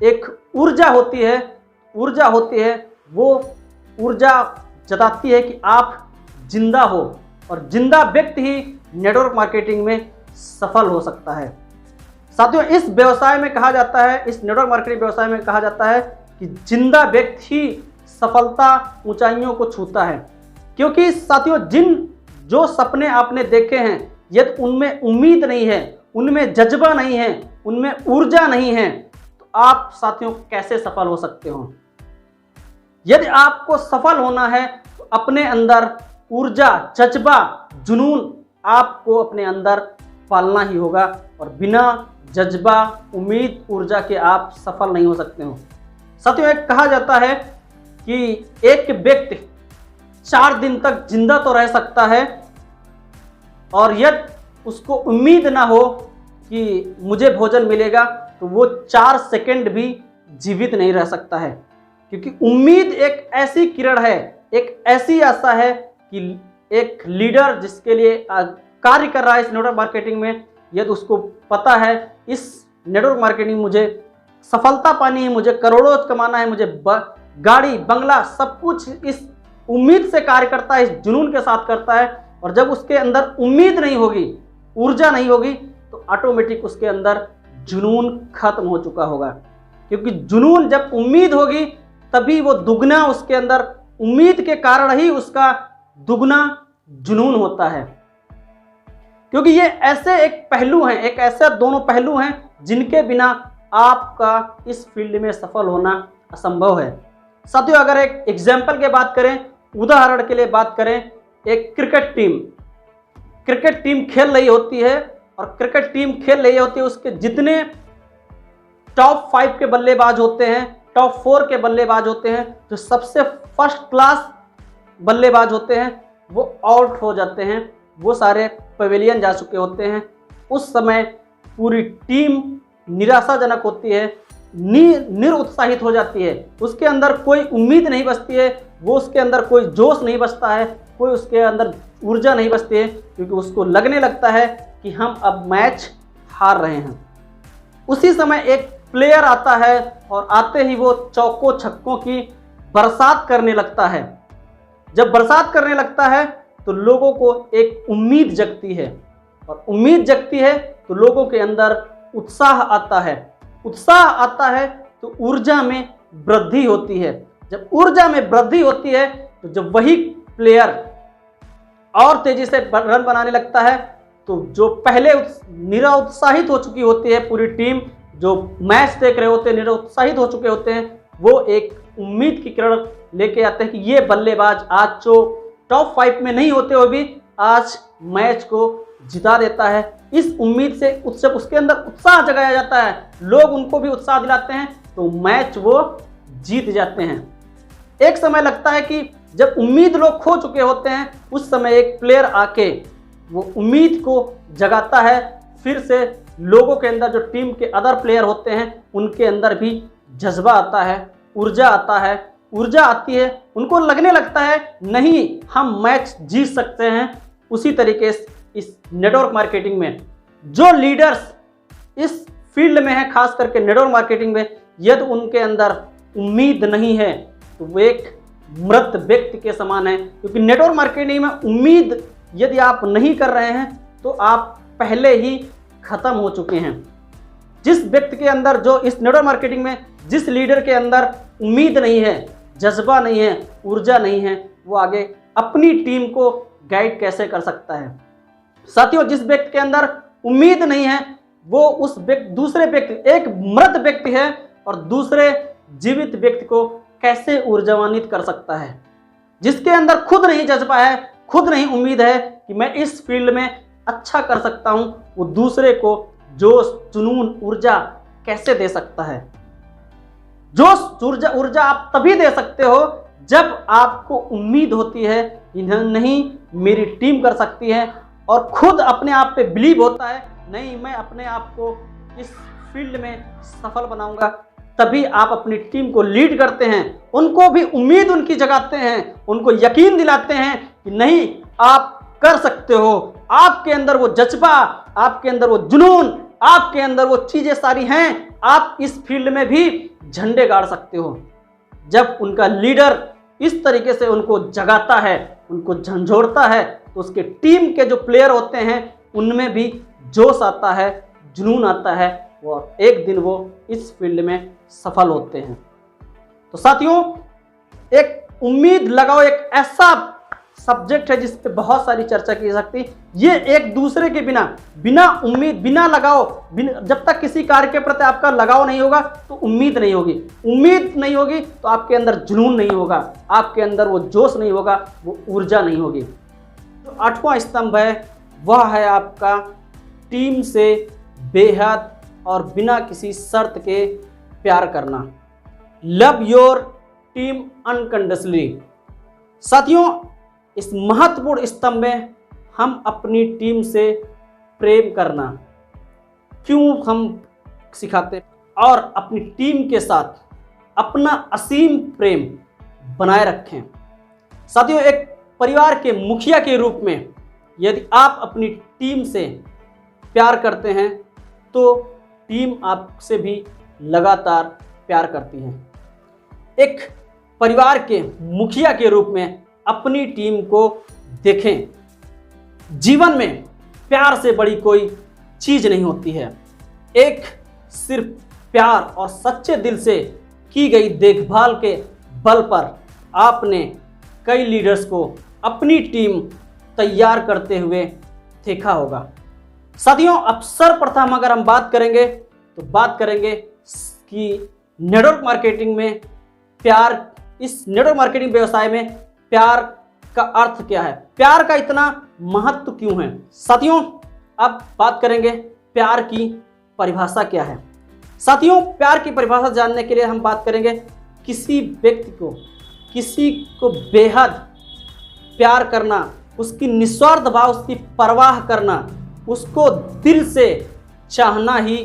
एक ऊर्जा होती है, वो ऊर्जा जताती है कि आप जिंदा हो, और जिंदा व्यक्ति ही नेटवर्क मार्केटिंग में सफल हो सकता है। साथियों, इस व्यवसाय में कहा जाता है, इस नेटवर्क मार्केटिंग व्यवसाय में कहा जाता है कि जिंदा व्यक्ति ही सफलता ऊंचाइयों को छूता है, क्योंकि साथियों जो सपने आपने देखे हैं यदि उनमें उम्मीद नहीं है, उनमें जज्बा नहीं है, उनमें ऊर्जा नहीं है तो आप साथियों कैसे सफल हो सकते हो। यदि आपको सफल होना है तो अपने अंदर ऊर्जा, जज्बा, जुनून आपको अपने अंदर पालना ही होगा, और बिना जज्बा, उम्मीद, ऊर्जा के आप सफल नहीं हो सकते हो। साथियों, एक कहा जाता है कि एक व्यक्ति 4 दिन तक जिंदा तो रह सकता है, और यदि उसको उम्मीद ना हो कि मुझे भोजन मिलेगा तो वो 4 सेकंड भी जीवित नहीं रह सकता है, क्योंकि उम्मीद एक ऐसी किरण है, एक ऐसी आशा है कि एक लीडर जिसके लिए कार्य कर रहा है इस नेटवर्क मार्केटिंग में, यदि उसको पता है इस नेटवर्क मार्केटिंग मुझे सफलता पानी है, मुझे करोड़ों कमाना है, मुझे गाड़ी, बंगला, सब कुछ इस उम्मीद से कार्य करता है, इस जुनून के साथ करता है। और जब उसके अंदर उम्मीद नहीं होगी, ऊर्जा नहीं होगी, तो ऑटोमेटिक उसके अंदर जुनून खत्म हो चुका होगा, क्योंकि जुनून, जब उम्मीद होगी तभी वो दुगना, उसके अंदर उम्मीद के कारण ही उसका दुगना जुनून होता है। क्योंकि ये ऐसे एक पहलू हैं, एक ऐसे दोनों पहलू हैं जिनके बिना आपका इस फील्ड में सफल होना असंभव है। साथियों, अगर एक एग्जाम्पल की बात करें, उदाहरण के लिए बात करें, एक क्रिकेट टीम खेल रही होती है, और क्रिकेट टीम खेल रही होती है, उसके जितने टॉप 5 के बल्लेबाज होते हैं, टॉप 4 के बल्लेबाज होते हैं, जो सबसे फर्स्ट क्लास बल्लेबाज होते हैं, वो आउट हो जाते हैं, वो सारे पवेलियन जा चुके होते हैं। उस समय पूरी टीम निराशाजनक होती है, निरुत्साहित हो जाती है, उसके अंदर कोई उम्मीद नहीं बचती है, वो उसके अंदर कोई जोश नहीं बचता है, कोई उसके अंदर ऊर्जा नहीं बचती है, क्योंकि उसको लगने लगता है कि हम अब मैच हार रहे हैं। उसी समय एक प्लेयर आता है, और आते ही वो चौकों छक्कों की बरसात करने लगता है। जब बरसात करने लगता है तो लोगों को एक उम्मीद जगती है, और उम्मीद जगती है तो लोगों के अंदर उत्साह आता है, उत्साह आता है तो ऊर्जा में वृद्धि होती है। जब ऊर्जा में वृद्धि होती है तो जब वही प्लेयर और तेजी से रन बनाने लगता है, तो जो पहले निरुत्साहित हो चुकी होती है पूरी टीम, जो मैच देख रहे होते हैं, निरुत्साहित हो चुके होते हैं, वो एक उम्मीद की किरण लेके आते हैं कि ये बल्लेबाज आज जो टॉप 5 में नहीं होते हुए भी आज मैच को जिता देता है। इस उम्मीद से उसके अंदर उत्साह जगाया जाता है, लोग उनको भी उत्साह दिलाते हैं, तो मैच वो जीत जाते हैं। एक समय लगता है कि जब उम्मीद लोग खो चुके होते हैं, उस समय एक प्लेयर आके वो उम्मीद को जगाता है, फिर से लोगों के अंदर, जो टीम के अदर प्लेयर होते हैं, उनके अंदर भी जज्बा आता है, ऊर्जा आता है, ऊर्जा आती है, उनको लगने लगता है नहीं, हम मैच जीत सकते हैं। उसी तरीके से इस नेटवर्क मार्केटिंग में जो लीडर्स इस फील्ड में है, खास करके नेटवर्क मार्केटिंग में, यदि उनके अंदर उम्मीद नहीं है तो वो एक मृत व्यक्ति के समान है। क्योंकि नेटवर्क मार्केटिंग में उम्मीद यदि आप नहीं कर रहे हैं तो आप पहले ही खत्म हो चुके हैं। जिस व्यक्ति के अंदर, जो इस नेटवर्क मार्केटिंग में जिस लीडर के अंदर उम्मीद नहीं है, जज्बा नहीं है, ऊर्जा नहीं है, वो आगे अपनी टीम को गाइड कैसे कर सकता है। साथियों, जिस व्यक्ति के अंदर उम्मीद नहीं है, वो उस दूसरे व्यक्ति, एक मृत व्यक्ति है और दूसरे जीवित व्यक्ति को कैसे ऊर्जान्वित कर सकता है। जिसके अंदर खुद नहीं जज्बा है, खुद नहीं उम्मीद है कि मैं इस फील्ड में अच्छा कर सकता हूं, वो दूसरे को जोश, जुनून, ऊर्जा कैसे दे सकता है? जोश, ऊर्जा आप तभी दे सकते हो जब आपको उम्मीद होती है कि नहीं, मेरी टीम कर सकती है, और खुद अपने आप पे बिलीव होता है, नहीं, मैं अपने आप को इस फील्ड में सफल बनाऊंगा। तभी आप अपनी टीम को लीड करते हैं, उनको भी उम्मीद उनकी जगाते हैं, उनको यकीन दिलाते हैं कि नहीं, आप कर सकते हो। आपके अंदर वो जज्बा, आपके अंदर वो जुनून, आपके अंदर वो चीजें सारी हैं, आप इस फील्ड में भी झंडे गाड़ सकते हो। जब उनका लीडर इस तरीके से उनको जगाता है, उनको झंझोड़ता है, तो उसके टीम के जो प्लेयर होते हैं उनमें भी जोश आता है, जुनून आता है, और एक दिन वो इस फील्ड में सफल होते हैं। तो साथियों, एक उम्मीद लगाओ एक ऐसा सब्जेक्ट है जिस पे बहुत सारी चर्चा की जा सकती है। ये एक दूसरे के बिना उम्मीद, बिना लगाओ, जब तक किसी कार्य के प्रति आपका लगाव नहीं होगा तो उम्मीद नहीं होगी। उम्मीद नहीं होगी तो आपके अंदर जुनून नहीं होगा, आपके अंदर वो जोश नहीं होगा, वो ऊर्जा नहीं होगी। तो 8वां स्तंभ है, वह है आपका टीम से बेहद और बिना किसी शर्त के प्यार करना। Love your team unconditionally. साथियों, इस महत्वपूर्ण स्तंभ में हम अपनी टीम से प्रेम करना क्यों हम सिखाते और अपनी टीम के साथ अपना असीम प्रेम बनाए रखें। साथियों, एक परिवार के मुखिया के रूप में यदि आप अपनी टीम से प्यार करते हैं तो टीम आपसे भी लगातार प्यार करती है। एक परिवार के मुखिया के रूप में अपनी टीम को देखें। जीवन में प्यार से बड़ी कोई चीज नहीं होती है। एक सिर्फ प्यार और सच्चे दिल से की गई देखभाल के बल पर आपने कई लीडर्स को अपनी टीम तैयार करते हुए देखा होगा। साथियों, अब सर्वप्रथम अगर हम बात करेंगे तो बात करेंगे कि नेटवर्क मार्केटिंग में प्यार, इस नेटवर्क मार्केटिंग व्यवसाय में प्यार का अर्थ क्या है, प्यार का इतना महत्व क्यों है। साथियों, अब बात करेंगे प्यार की परिभाषा क्या है। साथियों, प्यार की परिभाषा जानने के लिए हम बात करेंगे किसी व्यक्ति को, किसी को बेहद प्यार करना, उसकी निस्वार्थ भाव, उसकी परवाह करना, उसको दिल से चाहना ही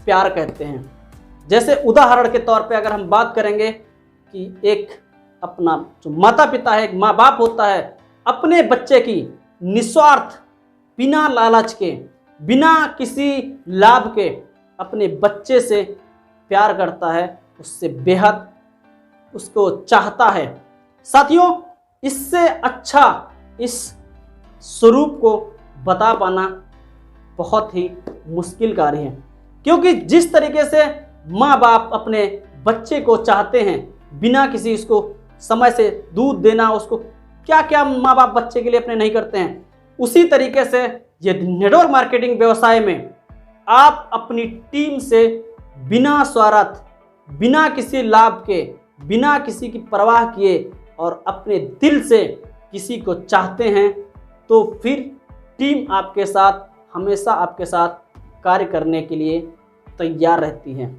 प्यार कहते हैं। जैसे उदाहरण के तौर पे अगर हम बात करेंगे कि एक अपना जो माता पिता है, एक माँ बाप होता है, अपने बच्चे की निस्वार्थ, बिना लालच के, बिना किसी लाभ के अपने बच्चे से प्यार करता है, उससे बेहद उसको चाहता है। साथियों, इससे अच्छा इस स्वरूप को बता पाना बहुत ही मुश्किल कार्य है, क्योंकि जिस तरीके से माँ बाप अपने बच्चे को चाहते हैं, बिना किसी उसको समय से दूध देना, उसको क्या क्या माँ बाप बच्चे के लिए अपने नहीं करते हैं, उसी तरीके से ये नेटवर्क मार्केटिंग व्यवसाय में आप अपनी टीम से बिना स्वार्थ, बिना किसी लाभ के, बिना किसी की परवाह किए और अपने दिल से किसी को चाहते हैं, तो फिर टीम आपके साथ हमेशा आपके साथ कार्य करने के लिए तैयार रहती है।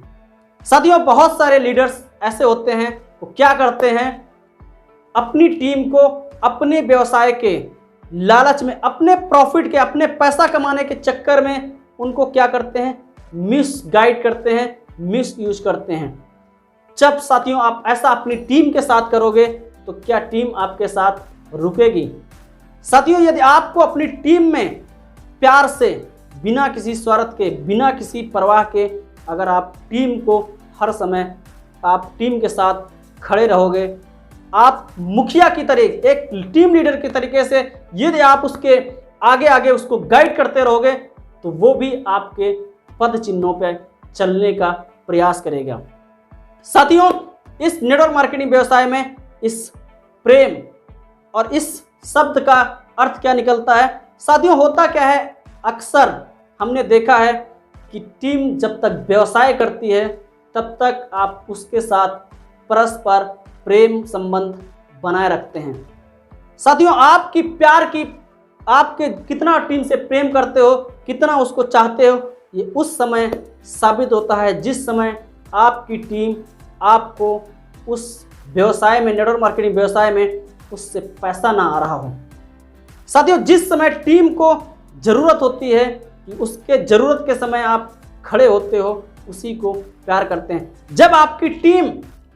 साथियों, बहुत सारे लीडर्स ऐसे होते हैं, वो क्या करते हैं, अपनी टीम को अपने व्यवसाय के लालच में, अपने प्रॉफिट के, अपने पैसा कमाने के चक्कर में उनको क्या करते हैं, मिस गाइड करते हैं, मिस यूज करते हैं। जब साथियों आप ऐसा अपनी टीम के साथ करोगे तो क्या टीम आपके साथ रुकेगी? साथियों, यदि आपको अपनी टीम में प्यार से, बिना किसी स्वार्थ के, बिना किसी परवाह के, अगर आप टीम को हर समय आप टीम के साथ खड़े रहोगे, आप मुखिया की तरह, एक टीम लीडर के तरीके से यदि आप उसके आगे आगे उसको गाइड करते रहोगे, तो वो भी आपके पद चिन्हों पर चलने का प्रयास करेगा। साथियों, इस नेटवर्क मार्केटिंग व्यवसाय में इस प्रेम और इस शब्द का अर्थ क्या निकलता है? साथियों, होता क्या है, अक्सर हमने देखा है कि टीम जब तक व्यवसाय करती है तब तक आप उसके साथ परस्पर प्रेम संबंध बनाए रखते हैं। साथियों आपके कितना टीम से प्रेम करते हो, कितना उसको चाहते हो, ये उस समय साबित होता है जिस समय आपकी टीम आपको उस व्यवसाय में, नेटवर्क मार्केटिंग व्यवसाय में, उससे पैसा ना आ रहा हो। साथियों जिस समय टीम को जरूरत होती है कि उसके जरूरत के समय आप खड़े होते हो, उसी को प्यार करते हैं। जब आपकी टीम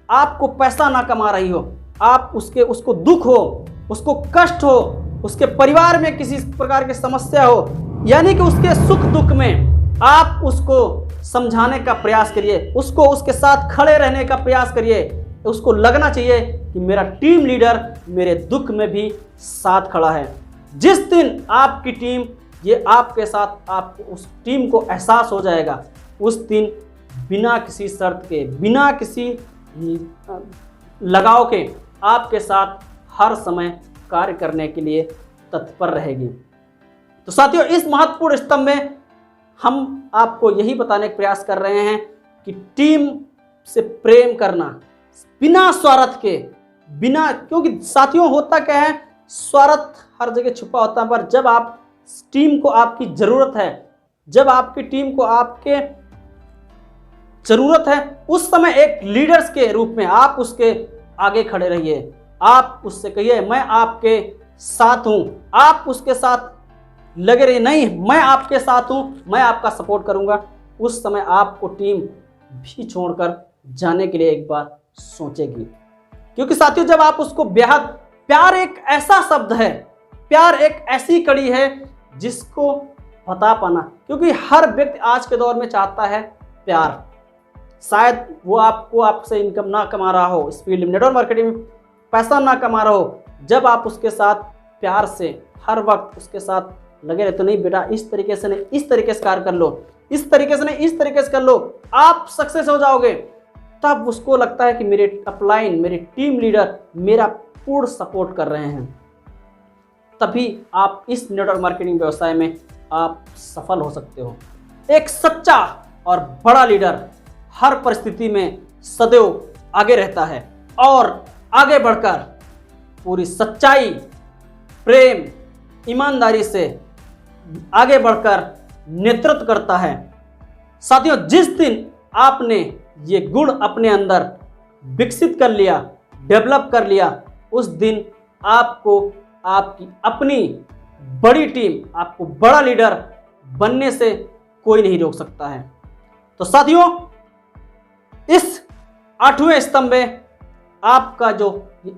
आपको पैसा ना कमा रही हो, आप उसको दुख हो, उसको कष्ट हो, उसके परिवार में किसी प्रकार की समस्या हो, यानी कि उसके सुख दुख में आप उसको समझाने का प्रयास करिए, उसको उसके साथ खड़े रहने का प्रयास करिए। उसको लगना चाहिए कि मेरा टीम लीडर मेरे दुख में भी साथ खड़ा है। जिस दिन आपकी टीम ये आपके साथ, आपको उस टीम को एहसास हो जाएगा, उस दिन बिना किसी शर्त के, बिना किसी लगाव के आपके साथ हर समय कार्य करने के लिए तत्पर रहेगी। तो साथियों इस महत्वपूर्ण स्तंभ में हम आपको यही बताने का प्रयास कर रहे हैं कि टीम से प्रेम करना बिना स्वार्थ के, क्योंकि साथियों होता क्या है, स्वार्थ हर जगह छुपा होता है, पर जब आप टीम को आपकी जरूरत है, जब आपकी टीम को आपके जरूरत है, उस समय एक लीडर्स के रूप में आप उसके आगे खड़े रहिए। आप उससे कहिए मैं आपके साथ हूं, आप उसके साथ लगे रहिए, नहीं मैं आपके साथ हूं, मैं आपका सपोर्ट करूंगा। उस समय आपको टीम भी छोड़कर जाने के लिए एक बार सोचेगी। क्योंकि साथियों जब आप उसको बेहद, प्यार एक ऐसा शब्द है, प्यार एक ऐसी कड़ी है जिसको बता पाना, क्योंकि हर व्यक्ति आज के दौर में चाहता है प्यार। शायद वो आपसे इनकम ना कमा रहा हो, इस फील्ड में, नेटवर्क मार्केटिंग में पैसा ना कमा रहा हो, जब आप उसके साथ प्यार से हर वक्त उसके साथ लगे रहे, तो नहीं बेटा इस तरीके से नहीं, इस तरीके से कार्य कर लो, इस तरीके से नहीं, इस तरीके से कर लो, आप सक्सेस हो जाओगे। तब उसको लगता है कि मेरे अपलाइन, मेरे टीम लीडर मेरा पूर्ण सपोर्ट कर रहे हैं, तभी आप इस नेटवर्क मार्केटिंग व्यवसाय में आप सफल हो सकते हो। एक सच्चा और बड़ा लीडर हर परिस्थिति में सदैव आगे रहता है और आगे बढ़कर पूरी सच्चाई, प्रेम, ईमानदारी से आगे बढ़कर नेतृत्व करता है। साथियों जिस दिन आपने ये गुण अपने अंदर विकसित कर लिया, डेवलप कर लिया, उस दिन आपको आपकी अपनी बड़ी टीम, आपको बड़ा लीडर बनने से कोई नहीं रोक सकता है। तो साथियों इस 8वें स्तंभ में आपका जो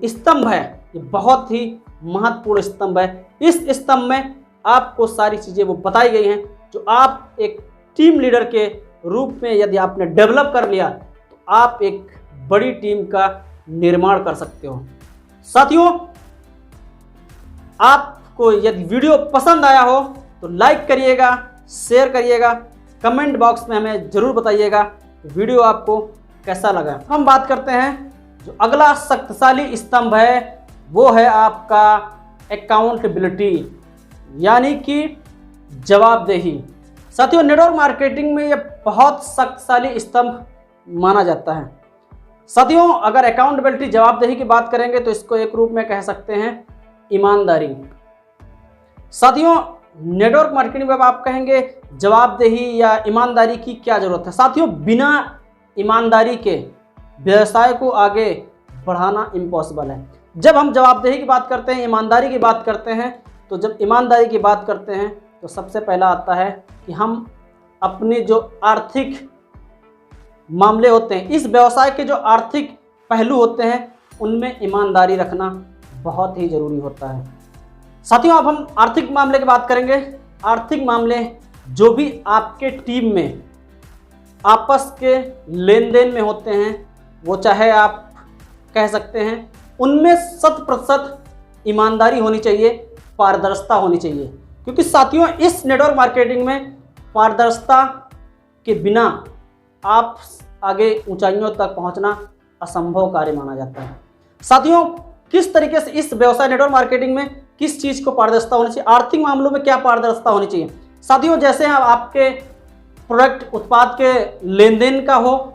स्तंभ है, ये बहुत ही महत्वपूर्ण स्तंभ है। इस स्तंभ में आपको सारी चीज़ें वो बताई गई हैं जो आप एक टीम लीडर के रूप में यदि आपने डेवलप कर लिया तो आप एक बड़ी टीम का निर्माण कर सकते हो। साथियों आपको यदि वीडियो पसंद आया हो तो लाइक करिएगा, शेयर करिएगा, कमेंट बॉक्स में हमें ज़रूर बताइएगा वीडियो आपको कैसा लगा। हम बात करते हैं जो अगला शक्तिशाली स्तंभ है, वो है आपका अकाउंटेबिलिटी, यानी कि जवाबदेही। साथियों नेटवर्क मार्केटिंग में ये बहुत शक्तिशाली स्तंभ माना जाता है। साथियों अगर अकाउंटेबिलिटी, जवाबदेही की बात करेंगे तो इसको एक रूप में कह सकते हैं ईमानदारी। साथियों नेटवर्क मार्केटिंग में आप कहेंगे जवाबदेही या ईमानदारी की क्या जरूरत है। साथियों बिना ईमानदारी के व्यवसाय को आगे बढ़ाना इम्पॉसिबल है। जब हम जवाबदेही की बात करते हैं, ईमानदारी की बात करते हैं, तो जब ईमानदारी की बात करते हैं तो सबसे पहला आता है कि हम अपने जो आर्थिक मामले होते हैं, इस व्यवसाय के जो आर्थिक पहलू होते हैं, उनमें ईमानदारी रखना बहुत ही ज़रूरी होता है। साथियों अब हम आर्थिक मामले की बात करेंगे। आर्थिक मामले जो भी आपके टीम में आपस के लेन देन में होते हैं, वो चाहे आप कह सकते हैं उनमें 100% ईमानदारी होनी चाहिए, पारदर्शिता होनी चाहिए। क्योंकि साथियों इस नेटवर्क मार्केटिंग में पारदर्शिता के बिना आप आगे ऊंचाइयों तक पहुंचना असंभव कार्य माना जाता है। साथियों किस तरीके से इस व्यवसाय नेटवर्क मार्केटिंग में किस चीज़ को पारदर्शिता होनी चाहिए, आर्थिक मामलों में क्या पारदर्शिता होनी चाहिए। साथियों जैसे आपके प्रोडक्ट उत्पाद के लेन देन का हो,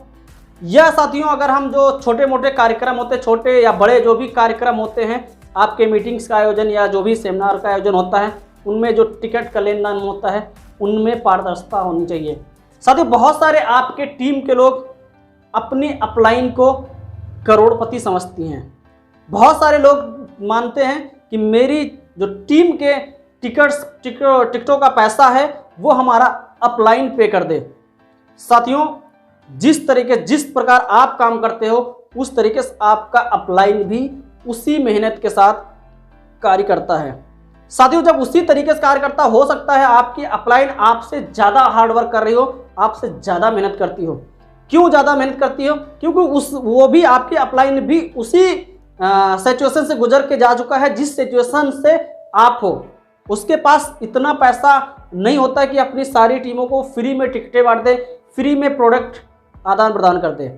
या साथियों अगर हम जो छोटे मोटे कार्यक्रम होते हैं, छोटे या बड़े जो भी कार्यक्रम होते हैं, आपके मीटिंग्स का आयोजन या जो भी सेमिनार का आयोजन होता है उनमें जो टिकट का लेन देन होता है उनमें पारदर्शिता होनी चाहिए। साथियों, बहुत सारे आपके टीम के लोग अपनी अपलाइन को करोड़पति समझती हैं। बहुत सारे लोग मानते हैं कि मेरी जो टीम के टिकटों का पैसा है वो हमारा अपलाइन पे कर दे। साथियों, जिस प्रकार आप काम करते हो उस तरीके से आपका अपलाइन भी उसी मेहनत के साथ कार्य करता है। साथियों, जब उसी तरीके से कार्य करता हो सकता है आपकी अपलाइन आपसे ज़्यादा हार्डवर्क कर रही हो, आपसे ज़्यादा मेहनत करती हो। क्यों ज़्यादा मेहनत करती हो? क्योंकि वो भी आपकी अपलाइन भी उसी सिचुएशन से गुजर के जा चुका है जिस सिचुएशन से आप हो। उसके पास इतना पैसा नहीं होता कि अपनी सारी टीमों को फ्री में टिकटें बांट दे, फ्री में प्रोडक्ट आदान प्रदान कर दे।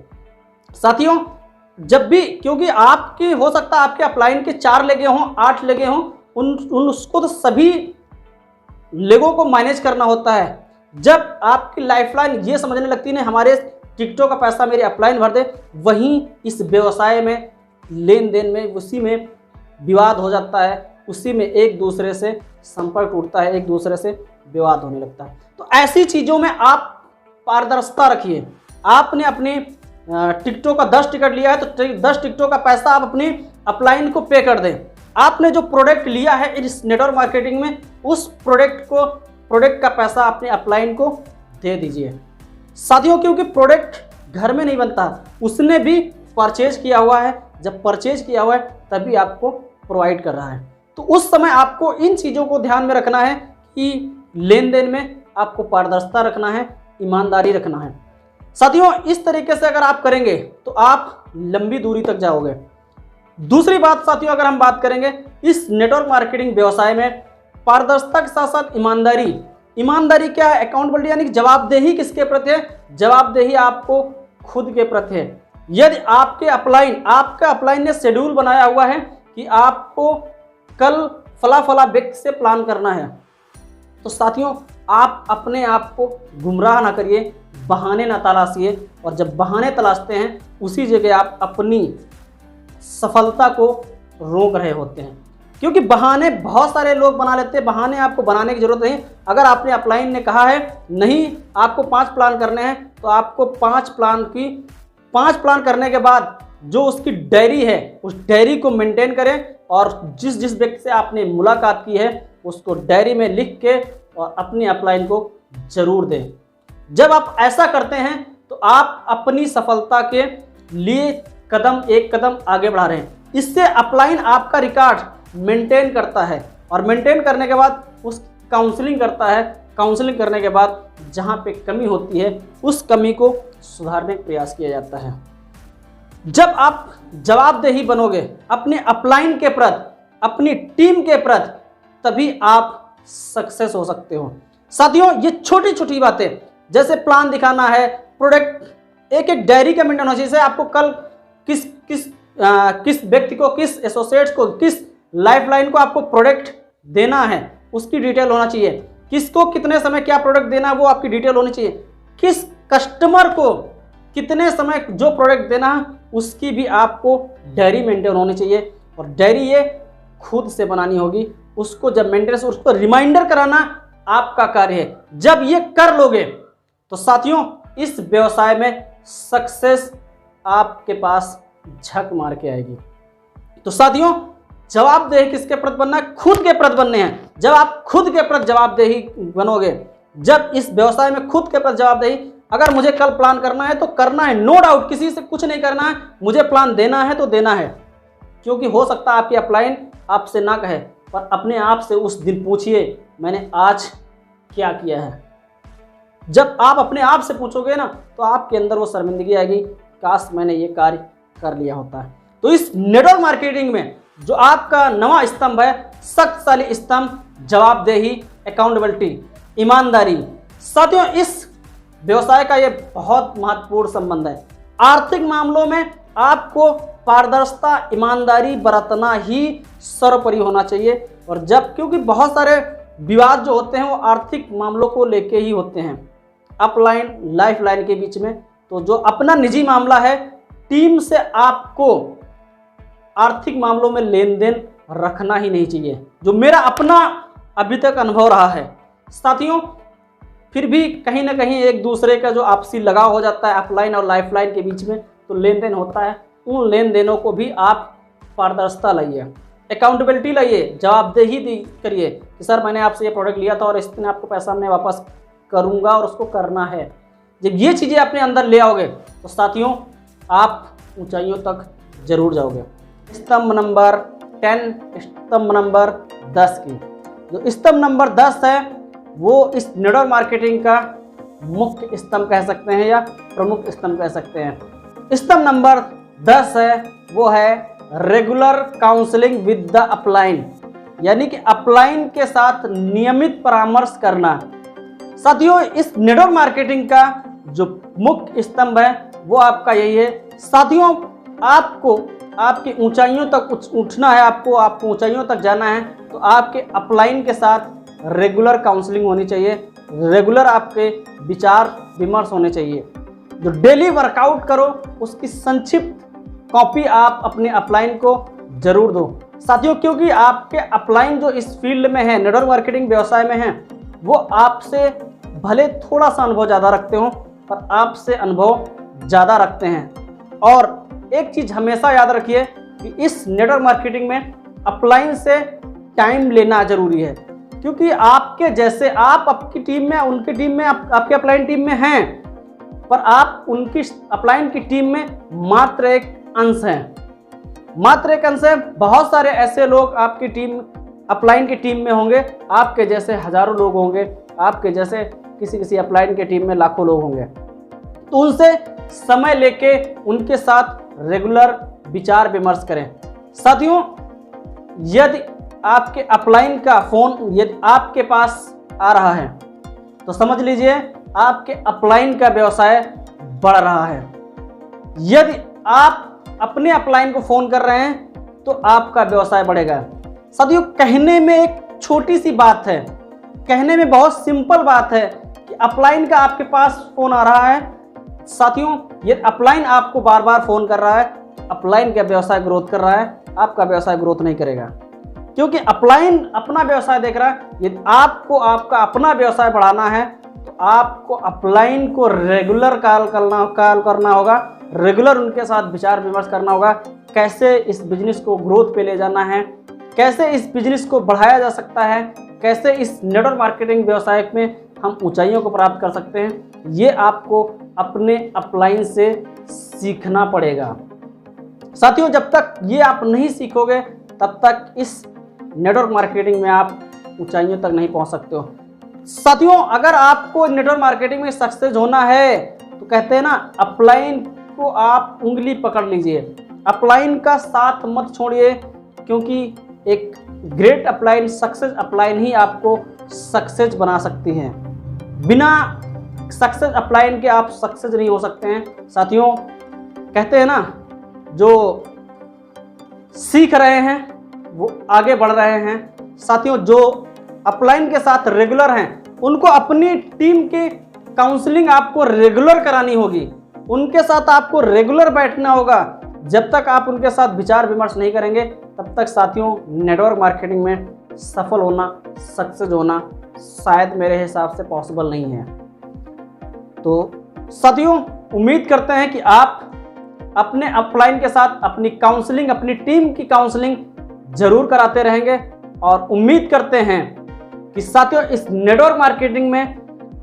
साथियों, जब भी, क्योंकि आपकी हो सकता है आपके अपलाइन के 4 लेगे हों, 8 लेगे हों, उसको तो सभी लेगों को मैनेज करना होता है। जब आपकी लाइफलाइन ये समझने लगती है हमारे टिकटों का पैसा मेरी अपलाइन भर दे, वहीं इस व्यवसाय में लेन देन में उसी में विवाद हो जाता है, उसी में एक दूसरे से संपर्क टूटता है, एक दूसरे से विवाद होने लगता है। तो ऐसी चीज़ों में आप पारदर्शिता रखिए। आपने अपनी टिकटों का 10 टिकट लिया है तो 10 टिकटों का पैसा आप अपनी अपलाइन को पे कर दें। आपने जो प्रोडक्ट लिया है इस नेटवर्क मार्केटिंग में, उस प्रोडक्ट का पैसा अपने अपलाइन को दे दीजिए। साथियों, क्योंकि प्रोडक्ट घर में नहीं बनता, उसने भी परचेज किया हुआ है। जब परचेज किया हुआ है तभी आपको प्रोवाइड कर रहा है। तो उस समय आपको इन चीज़ों को ध्यान में रखना है कि लेन देन में आपको पारदर्शिता रखना है, ईमानदारी रखना है। साथियों, इस तरीके से अगर आप करेंगे तो आप लंबी दूरी तक जाओगे। दूसरी बात साथियों, अगर हम बात करेंगे इस नेटवर्क मार्केटिंग व्यवसाय में पारदर्शिता के साथ साथ ईमानदारी क्या है? अकाउंटेबिलिटी, यानी जवाबदेही किसके प्रति है? जवाबदेही आपको खुद के प्रति है। यदि आपका अपलाइन ने शेड्यूल बनाया हुआ है कि आपको कल फला व्यक्ति से प्लान करना है, तो साथियों आप अपने आप को गुमराह ना करिए, बहाने ना तलाशिए। और जब बहाने तलाशते हैं उसी जगह आप अपनी सफलता को रोक रहे होते हैं, क्योंकि बहाने बहुत सारे लोग बना लेते हैं। बहाने आपको बनाने की जरूरत नहीं। अगर आपने अपलाइन ने कहा है नहीं आपको 5 प्लान करने हैं, तो आपको 5 प्लान करने के बाद जो उसकी डायरी है उस डायरी को मेंटेन करें और जिस व्यक्ति से आपने मुलाकात की है उसको डायरी में लिख के और अपनी अपलाइन को जरूर दें। जब आप ऐसा करते हैं तो आप अपनी सफलता के लिए एक कदम आगे बढ़ा रहे हैं। इससे अपलाइन आपका रिकॉर्ड मेंटेन करता है और मेंटेन करने के बाद उस काउंसलिंग करता है। काउंसलिंग करने के बाद जहां पे कमी होती है उस कमी को सुधारने का प्रयास किया जाता है। जब आप जवाबदेही बनोगे अपने अपलाइन के प्रति, अपनी टीम के प्रति, तभी आप सक्सेस हो सकते हो। साथियों, ये छोटी छोटी बातें जैसे प्लान दिखाना है, प्रोडक्ट, एक डायरी का मेंटेन होना चाहिए। जैसे आपको कल किस व्यक्ति को, किस एसोसिएट्स को, किस लाइफलाइन को आपको प्रोडक्ट देना है उसकी डिटेल होना चाहिए। किसको कितने समय क्या प्रोडक्ट देना है वो आपकी डिटेल होनी चाहिए। किस कस्टमर को कितने समय जो प्रोडक्ट देना है उसकी भी आपको डायरी मेंटेन होनी चाहिए। और डायरी ये खुद से बनानी होगी। उसको जब मेंटेनेंस, उसको रिमाइंडर कराना आपका कार्य है। जब ये कर लोगे तो साथियों इस व्यवसाय में सक्सेस आपके पास झक मार के आएगी। तो साथियों, जवाबदेही किसके प्रति बनना है? खुद के प्रति बनने हैं। जब आप खुद के प्रति जवाबदेही बनोगे, जब इस व्यवसाय में खुद के प्रति जवाबदेही, अगर मुझे कल प्लान करना है तो करना है, नो डाउट, किसी से कुछ नहीं करना है, मुझे प्लान देना है तो देना है। क्योंकि हो सकता है आपकी अपलाइन आपसे ना कहे, पर अपने आप से उस दिन पूछिए मैंने आज क्या किया है। जब आप अपने आप से पूछोगे ना तो आपके अंदर वो शर्मिंदगी आएगी, काश मैंने ये कार्य कर लिया होता है। तो इस नेटवर्क मार्केटिंग में जो आपका नवा स्तंभ है, शक्तिशाली स्तंभ, जवाबदेही, अकाउंटेबिलिटी, ईमानदारी। साथियों, इस व्यवसाय का ये बहुत महत्वपूर्ण संबंध है। आर्थिक मामलों में आपको पारदर्शिता, ईमानदारी बरतना ही सर्वोपरि होना चाहिए। और जब, क्योंकि बहुत सारे विवाद जो होते हैं वो आर्थिक मामलों को लेके ही होते हैं, अपलाइन लाइफलाइन के बीच में। तो जो अपना निजी मामला है, टीम से आपको आर्थिक मामलों में लेन देन रखना ही नहीं चाहिए, जो मेरा अपना अभी तक अनुभव रहा है। साथियों, फिर भी कहीं ना कहीं एक दूसरे का जो आपसी लगाव हो जाता है अपलाइन और लाइफलाइन के बीच में, तो लेन देन होता है। उन लेन देनों को भी आप पारदर्शिता लाइए, अकाउंटेबिलिटी लाइए, जवाबदेही करिए कि सर मैंने आपसे ये प्रोडक्ट लिया था और इतने आपको पैसा मैं वापस करूँगा और उसको करना है। जब ये चीज़ें अपने अंदर ले आओगे तो साथियों आप ऊंचाइयों तक जरूर जाओगे। स्तंभ नंबर 10, स्तंभ नंबर 10 की जो स्तंभ नंबर 10 है वो इस नेटवर्क मार्केटिंग का मुख्य स्तंभ कह सकते हैं या प्रमुख स्तंभ कह सकते हैं। स्तंभ नंबर 10 है वो है regular counselling with the upline, यानी कि अपलाइन के साथ नियमित परामर्श करना। साथियों, इस नेटवर्क मार्केटिंग का जो मुख्य स्तंभ है वो आपका यही है। साथियों, आपको आपकी ऊंचाइयों तक उठना है, आपको ऊंचाइयों तक जाना है, तो आपके अपलाइन के साथ रेगुलर काउंसलिंग होनी चाहिए, रेगुलर आपके विचार विमर्श होने चाहिए। जो डेली वर्कआउट करो उसकी संक्षिप्त कॉपी आप अपने अपलाइन को जरूर दो। साथियों, क्योंकि आपके अपलाइन जो इस फील्ड में है, नेटवर्क मार्केटिंग व्यवसाय में है, वो आपसे भले थोड़ा सा अनुभव ज़्यादा रखते हो पर आपसे अनुभव ज़्यादा रखते हैं। और एक चीज़ हमेशा याद रखिए कि इस नेटवर्क मार्केटिंग में अपलाइन से टाइम लेना जरूरी है, क्योंकि आपके जैसे आप आपकी टीम में, उनकी टीम में, आपके अपलाइन टीम में हैं, पर आप उनकी अपलाइन की टीम में मात्र एक अंश हैं, मात्र एक अंश है। बहुत सारे ऐसे लोग आपकी टीम, अपलाइन की टीम में होंगे, आपके जैसे हजारों लोग होंगे, आपके जैसे किसी अपलाइन के टीम में लाखों लोग होंगे। तो उनसे समय लेके उनके साथ रेगुलर विचार विमर्श करें। साथियों, यदि आपके अपलाइन का फोन यदि आपके पास आ रहा है तो समझ लीजिए आपके अपलाइन का व्यवसाय बढ़ रहा है। यदि आप अपने अपलाइन को फोन कर रहे हैं तो आपका व्यवसाय बढ़ेगा। साथियों, कहने में एक छोटी सी बात है, कहने में बहुत सिंपल बात है कि अपलाइन का आपके पास फोन आ रहा है। साथियों, यदि अपलाइन आपको बार बार फोन कर रहा है, अपलाइन का व्यवसाय ग्रोथ कर रहा है, आपका व्यवसाय ग्रोथ नहीं करेगा, क्योंकि अपलाइन अपना व्यवसाय देख रहा है। यदि आपको आपका अपना व्यवसाय बढ़ाना है तो आपको अपलाइन को रेगुलर कॉल करना होगा, रेगुलर उनके साथ विचार विमर्श करना होगा, कैसे इस बिजनेस को ग्रोथ पे ले जाना है, कैसे इस बिजनेस को बढ़ाया जा सकता है, कैसे इस नेटवर्क मार्केटिंग व्यवसाय में हम ऊंचाइयों को प्राप्त कर सकते हैं। ये आपको अपने अपलाइन से सीखना पड़ेगा। साथियों, जब तक ये आप नहीं सीखोगे तब तक इस नेटवर्क मार्केटिंग में आप ऊंचाइयों तक नहीं पहुंच सकते हो। साथियों, अगर आपको नेटवर्क मार्केटिंग में सक्सेस होना है तो कहते हैं ना, अपलाइन को आप उंगली पकड़ लीजिए, अपलाइन का साथ मत छोड़िए, क्योंकि एक ग्रेट अपलाइन, सक्सेस अपलाइन ही आपको सक्सेस बना सकती है। बिना सक्सेस अपलाइन के आप सक्सेस नहीं हो सकते हैं। साथियों, कहते हैं ना, जो सीख रहे हैं वो आगे बढ़ रहे हैं। साथियों, जो अपलाइन के साथ रेगुलर हैं उनको अपनी टीम की काउंसलिंग आपको रेगुलर करानी होगी, उनके साथ आपको रेगुलर बैठना होगा। जब तक आप उनके साथ विचार विमर्श नहीं करेंगे तब तक साथियों नेटवर्क मार्केटिंग में सफल होना, सक्सेस होना शायद मेरे हिसाब से पॉसिबल नहीं है। तो साथियों, उम्मीद करते हैं कि आप अपने अपलाइन के साथ अपनी काउंसलिंग, अपनी टीम की काउंसलिंग जरूर कराते रहेंगे, और उम्मीद करते हैं कि साथियों इस नेटवर्क मार्केटिंग में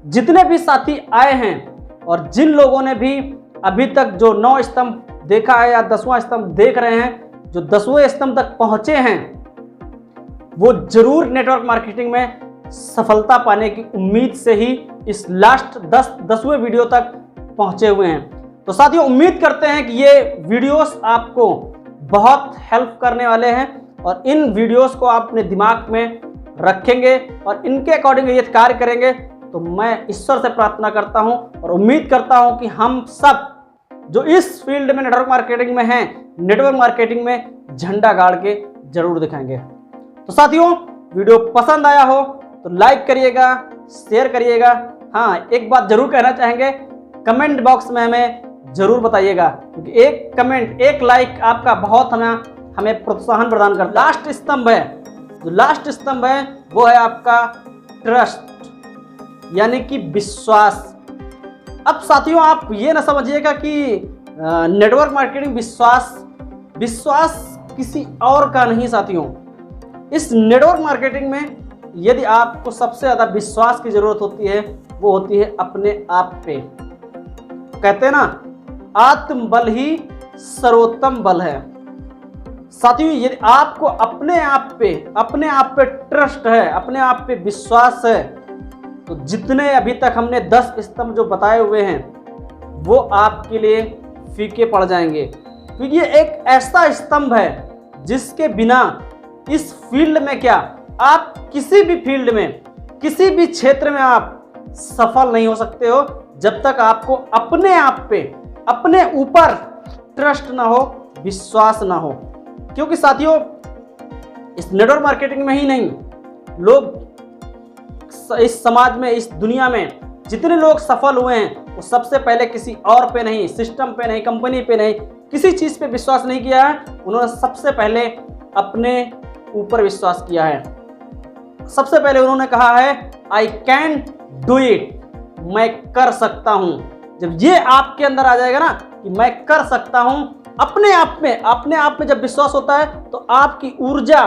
जितने भी साथी आए हैं और जिन लोगों ने भी अभी तक जो 9 स्तंभ देखा है या 10वां स्तंभ देख रहे हैं, जो 10वें स्तंभ तक पहुंचे हैं, वो जरूर नेटवर्क मार्केटिंग में सफलता पाने की उम्मीद से ही इस लास्ट 10वें वीडियो तक पहुंचे हुए हैं। तो साथियों, उम्मीद करते हैं कि ये वीडियोस आपको बहुत हेल्प करने वाले हैं और इन वीडियोस को आप अपने दिमाग में रखेंगे और इनके अकॉर्डिंग ये कार्य करेंगे। तो मैं ईश्वर से प्रार्थना करता हूं और उम्मीद करता हूं कि हम सब जो इस फील्ड में नेटवर्क मार्केटिंग में हैं, नेटवर्क मार्केटिंग में झंडा गाड़ के जरूर दिखाएंगे। तो साथियों, वीडियो पसंद आया हो तो लाइक करिएगा, शेयर करिएगा। हाँ, एक बात जरूर कहना चाहेंगे, कमेंट बॉक्स में हमें जरूर बताइएगा, क्योंकि एक कमेंट, एक लाइक आपका बहुत हमें प्रोत्साहन प्रदान करता है। लास्ट स्तंभ है, जो लास्ट स्तंभ है वो है आपका ट्रस्ट, यानी कि विश्वास। अब साथियों आप ये ना समझिएगा कि नेटवर्क मार्केटिंग विश्वास किसी और का नहीं साथियों। इस नेटवर्क मार्केटिंग में यदि आपको सबसे ज़्यादा विश्वास की जरूरत होती है वो होती है अपने आप पे। कहते हैं ना, आत्मबल ही सर्वोत्तम बल है। साथियों यदि आपको अपने आप पे ट्रस्ट है, अपने आप पे विश्वास है, तो जितने अभी तक हमने 10 स्तंभ जो बताए हुए हैं वो आपके लिए फीके पड़ जाएंगे, क्योंकि ये एक ऐसा स्तंभ है जिसके बिना इस फील्ड में क्या, आप किसी भी फील्ड में, किसी भी क्षेत्र में आप सफल नहीं हो सकते हो जब तक आपको अपने आप पे, अपने ऊपर ट्रस्ट ना हो, विश्वास ना हो। क्योंकि साथियों इस नेटवर्क मार्केटिंग में ही नहीं, लोग इस समाज में, इस दुनिया में जितने लोग सफल हुए हैं वो सबसे पहले किसी और पे नहीं, सिस्टम पे नहीं, कंपनी पे नहीं, किसी चीज पे विश्वास नहीं किया है। उन्होंने सबसे पहले अपने ऊपर विश्वास किया है। सबसे पहले उन्होंने कहा है आई कैन डू इट, मैं कर सकता हूं। जब ये आपके अंदर आ जाएगा ना कि मैं कर सकता हूं, अपने आप में जब विश्वास होता है तो आपकी ऊर्जा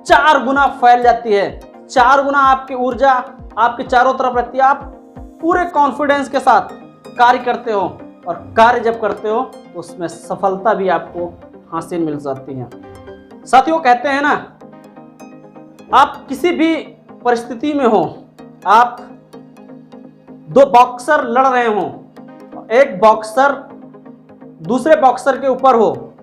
4 गुना फैल जाती है। 4 गुना आपकी ऊर्जा आपके चारों तरफ रहती है। आप पूरे कॉन्फिडेंस के साथ कार्य करते हो, और कार्य जब करते हो तो उसमें सफलता भी आपको हासिल मिल जाती है। साथियों कहते हैं ना, आप किसी भी परिस्थिति में हो, आप 2 बॉक्सर लड़ रहे हो, एक बॉक्सर दूसरे बॉक्सर के ऊपर हो,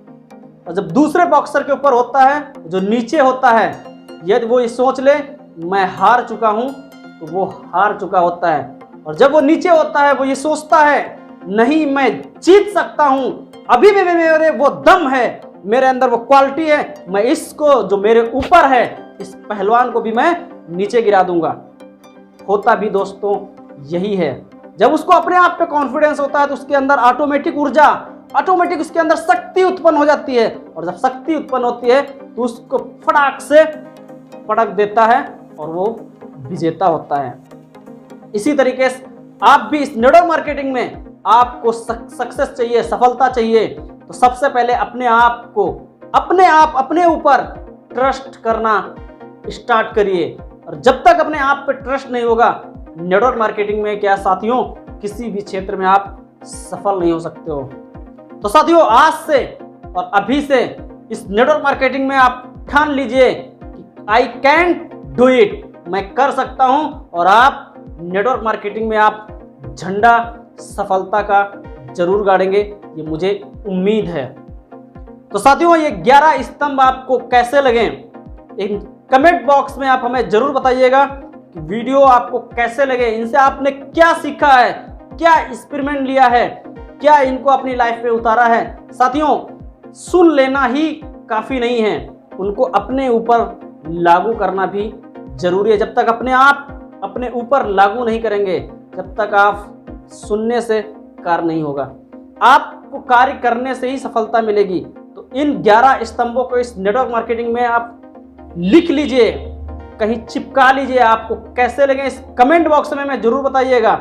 और जब दूसरे बॉक्सर के ऊपर होता है, जो नीचे होता है, यदि वो ये सोच ले मैं हार चुका हूं तो वो हार चुका होता है। और जब वो नीचे होता है वो ये सोचता है नहीं मैं जीत सकता हूं, अभी भी मेरे वो दम है, मेरे अंदर वो क्वालिटी है, मैं इसको जो मेरे ऊपर है इस पहलवान को भी मैं नीचे गिरा दूंगा। होता भी दोस्तों यही है। जब उसको अपने आप पे कॉन्फिडेंस होता है तो उसके अंदर ऑटोमेटिक उसके अंदर शक्ति उत्पन्न हो जाती है, और जब शक्ति उत्पन्न होती है तो उसको फटाक से पटक देता है और वो विजेता होता है। इसी तरीके से आप भी इस नेटवर्क मार्केटिंग में आपको सक्सेस चाहिए, सफलता चाहिए, तो सबसे पहले अपने ऊपर ट्रस्ट करना स्टार्ट करिए। और जब तक अपने आप पे ट्रस्ट नहीं होगा, नेटवर्क मार्केटिंग में क्या साथियों, किसी भी क्षेत्र में आप सफल नहीं हो सकते हो। तो साथियों आज से और अभी से इस नेटवर्क मार्केटिंग में आप ठान लीजिए कि आई कैन डू इट, मैं कर सकता हूं, और आप नेटवर्क मार्केटिंग में आप झंडा सफलता का जरूर गाड़ेंगे, ये मुझे उम्मीद है। तो साथियों ये 11 स्तंभ आपको कैसे लगे, एक कमेंट बॉक्स में आप हमें जरूर बताइएगा कि वीडियो आपको कैसे लगे, इनसे आपने क्या सीखा है, क्या एक्सपेरिमेंट लिया है, क्या इनको अपनी लाइफ में उतारा है। साथियों सुन लेना ही काफी नहीं है, उनको अपने ऊपर लागू करना भी जरूरी है। जब तक अपने ऊपर लागू नहीं करेंगे, जब तक आप सुनने से कार्य नहीं होगा। आपको कार्य करने से ही सफलता मिलेगी। तो इन 11 स्तंभों को इस नेटवर्क मार्केटिंग में आप लिख लीजिए, कहीं चिपका लीजिए, आपको कैसे लगे इस कमेंट बॉक्स में मैं जरूर बताइएगा।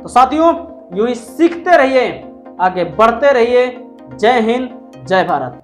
तो साथियों यूं ही सीखते रहिए, आगे बढ़ते रहिए। जय हिंद, जय भारत।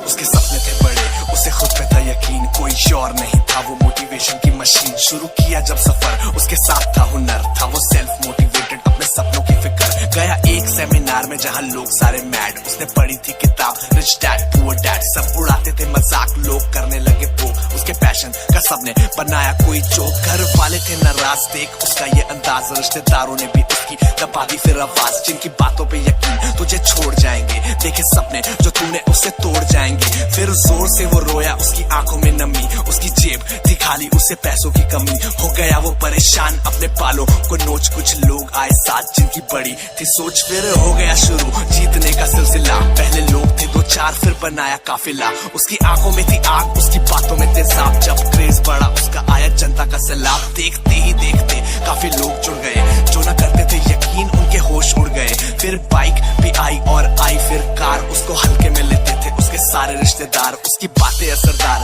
उसके सपने थे बड़े, उसे खुद पे था यकीन, कोई और नहीं था वो मोटिवेशन की मशीन। शुरू किया जब सफर, उसके साथ था हुनर, था वो सेल्फ मोटिवेटेड, अपने सपनों की फिक्र। गया एक सेमिनार में जहां लोग सारे मैड, उसने पढ़ी थी किताब रिच डैड पुअर डैड। सब उड़ाते थे मजाक, लोग करने लगे पोक उसके पैशन का, सबने बनाया कोई जोक। घर वाले थे नाराज देख उसका ये अंदाज, रिश्तेदारों ने भी उसकी दबा दी फिर आवाज। जिनकी बातों पे यकीन तुझे छोड़ जाएंगे, देखे सपने जो तूने उससे तोड़ जाएंगे। फिर जोर से वो रोया, उसकी आंखों में नमी, उसकी जेब थी खाली, उसे पैसों की कमी। हो गया वो परेशान, अपने बालों को नोच। कुछ लोग आए साथ जिनकी बड़ी थी सोच, फिर फिर हो गया शुरू जीतने का सिलसिला। पहले लोग थे 2-4 फिर बनाया काफिला। उसकी आंखों में थी आग उसकी बातों में तेजाब। जब क्रेज बढ़ा उसका आया जनता का सैलाब। देखते ही देखते काफी लोग जुड़ गए जो ना करते थे यकीन उनके होश उड़ गए। फिर बाइक भी आई और आई फिर कार। उसको हल्के में लेते थे उसके सारे रिश्तेदार। उसकी बातें असरदार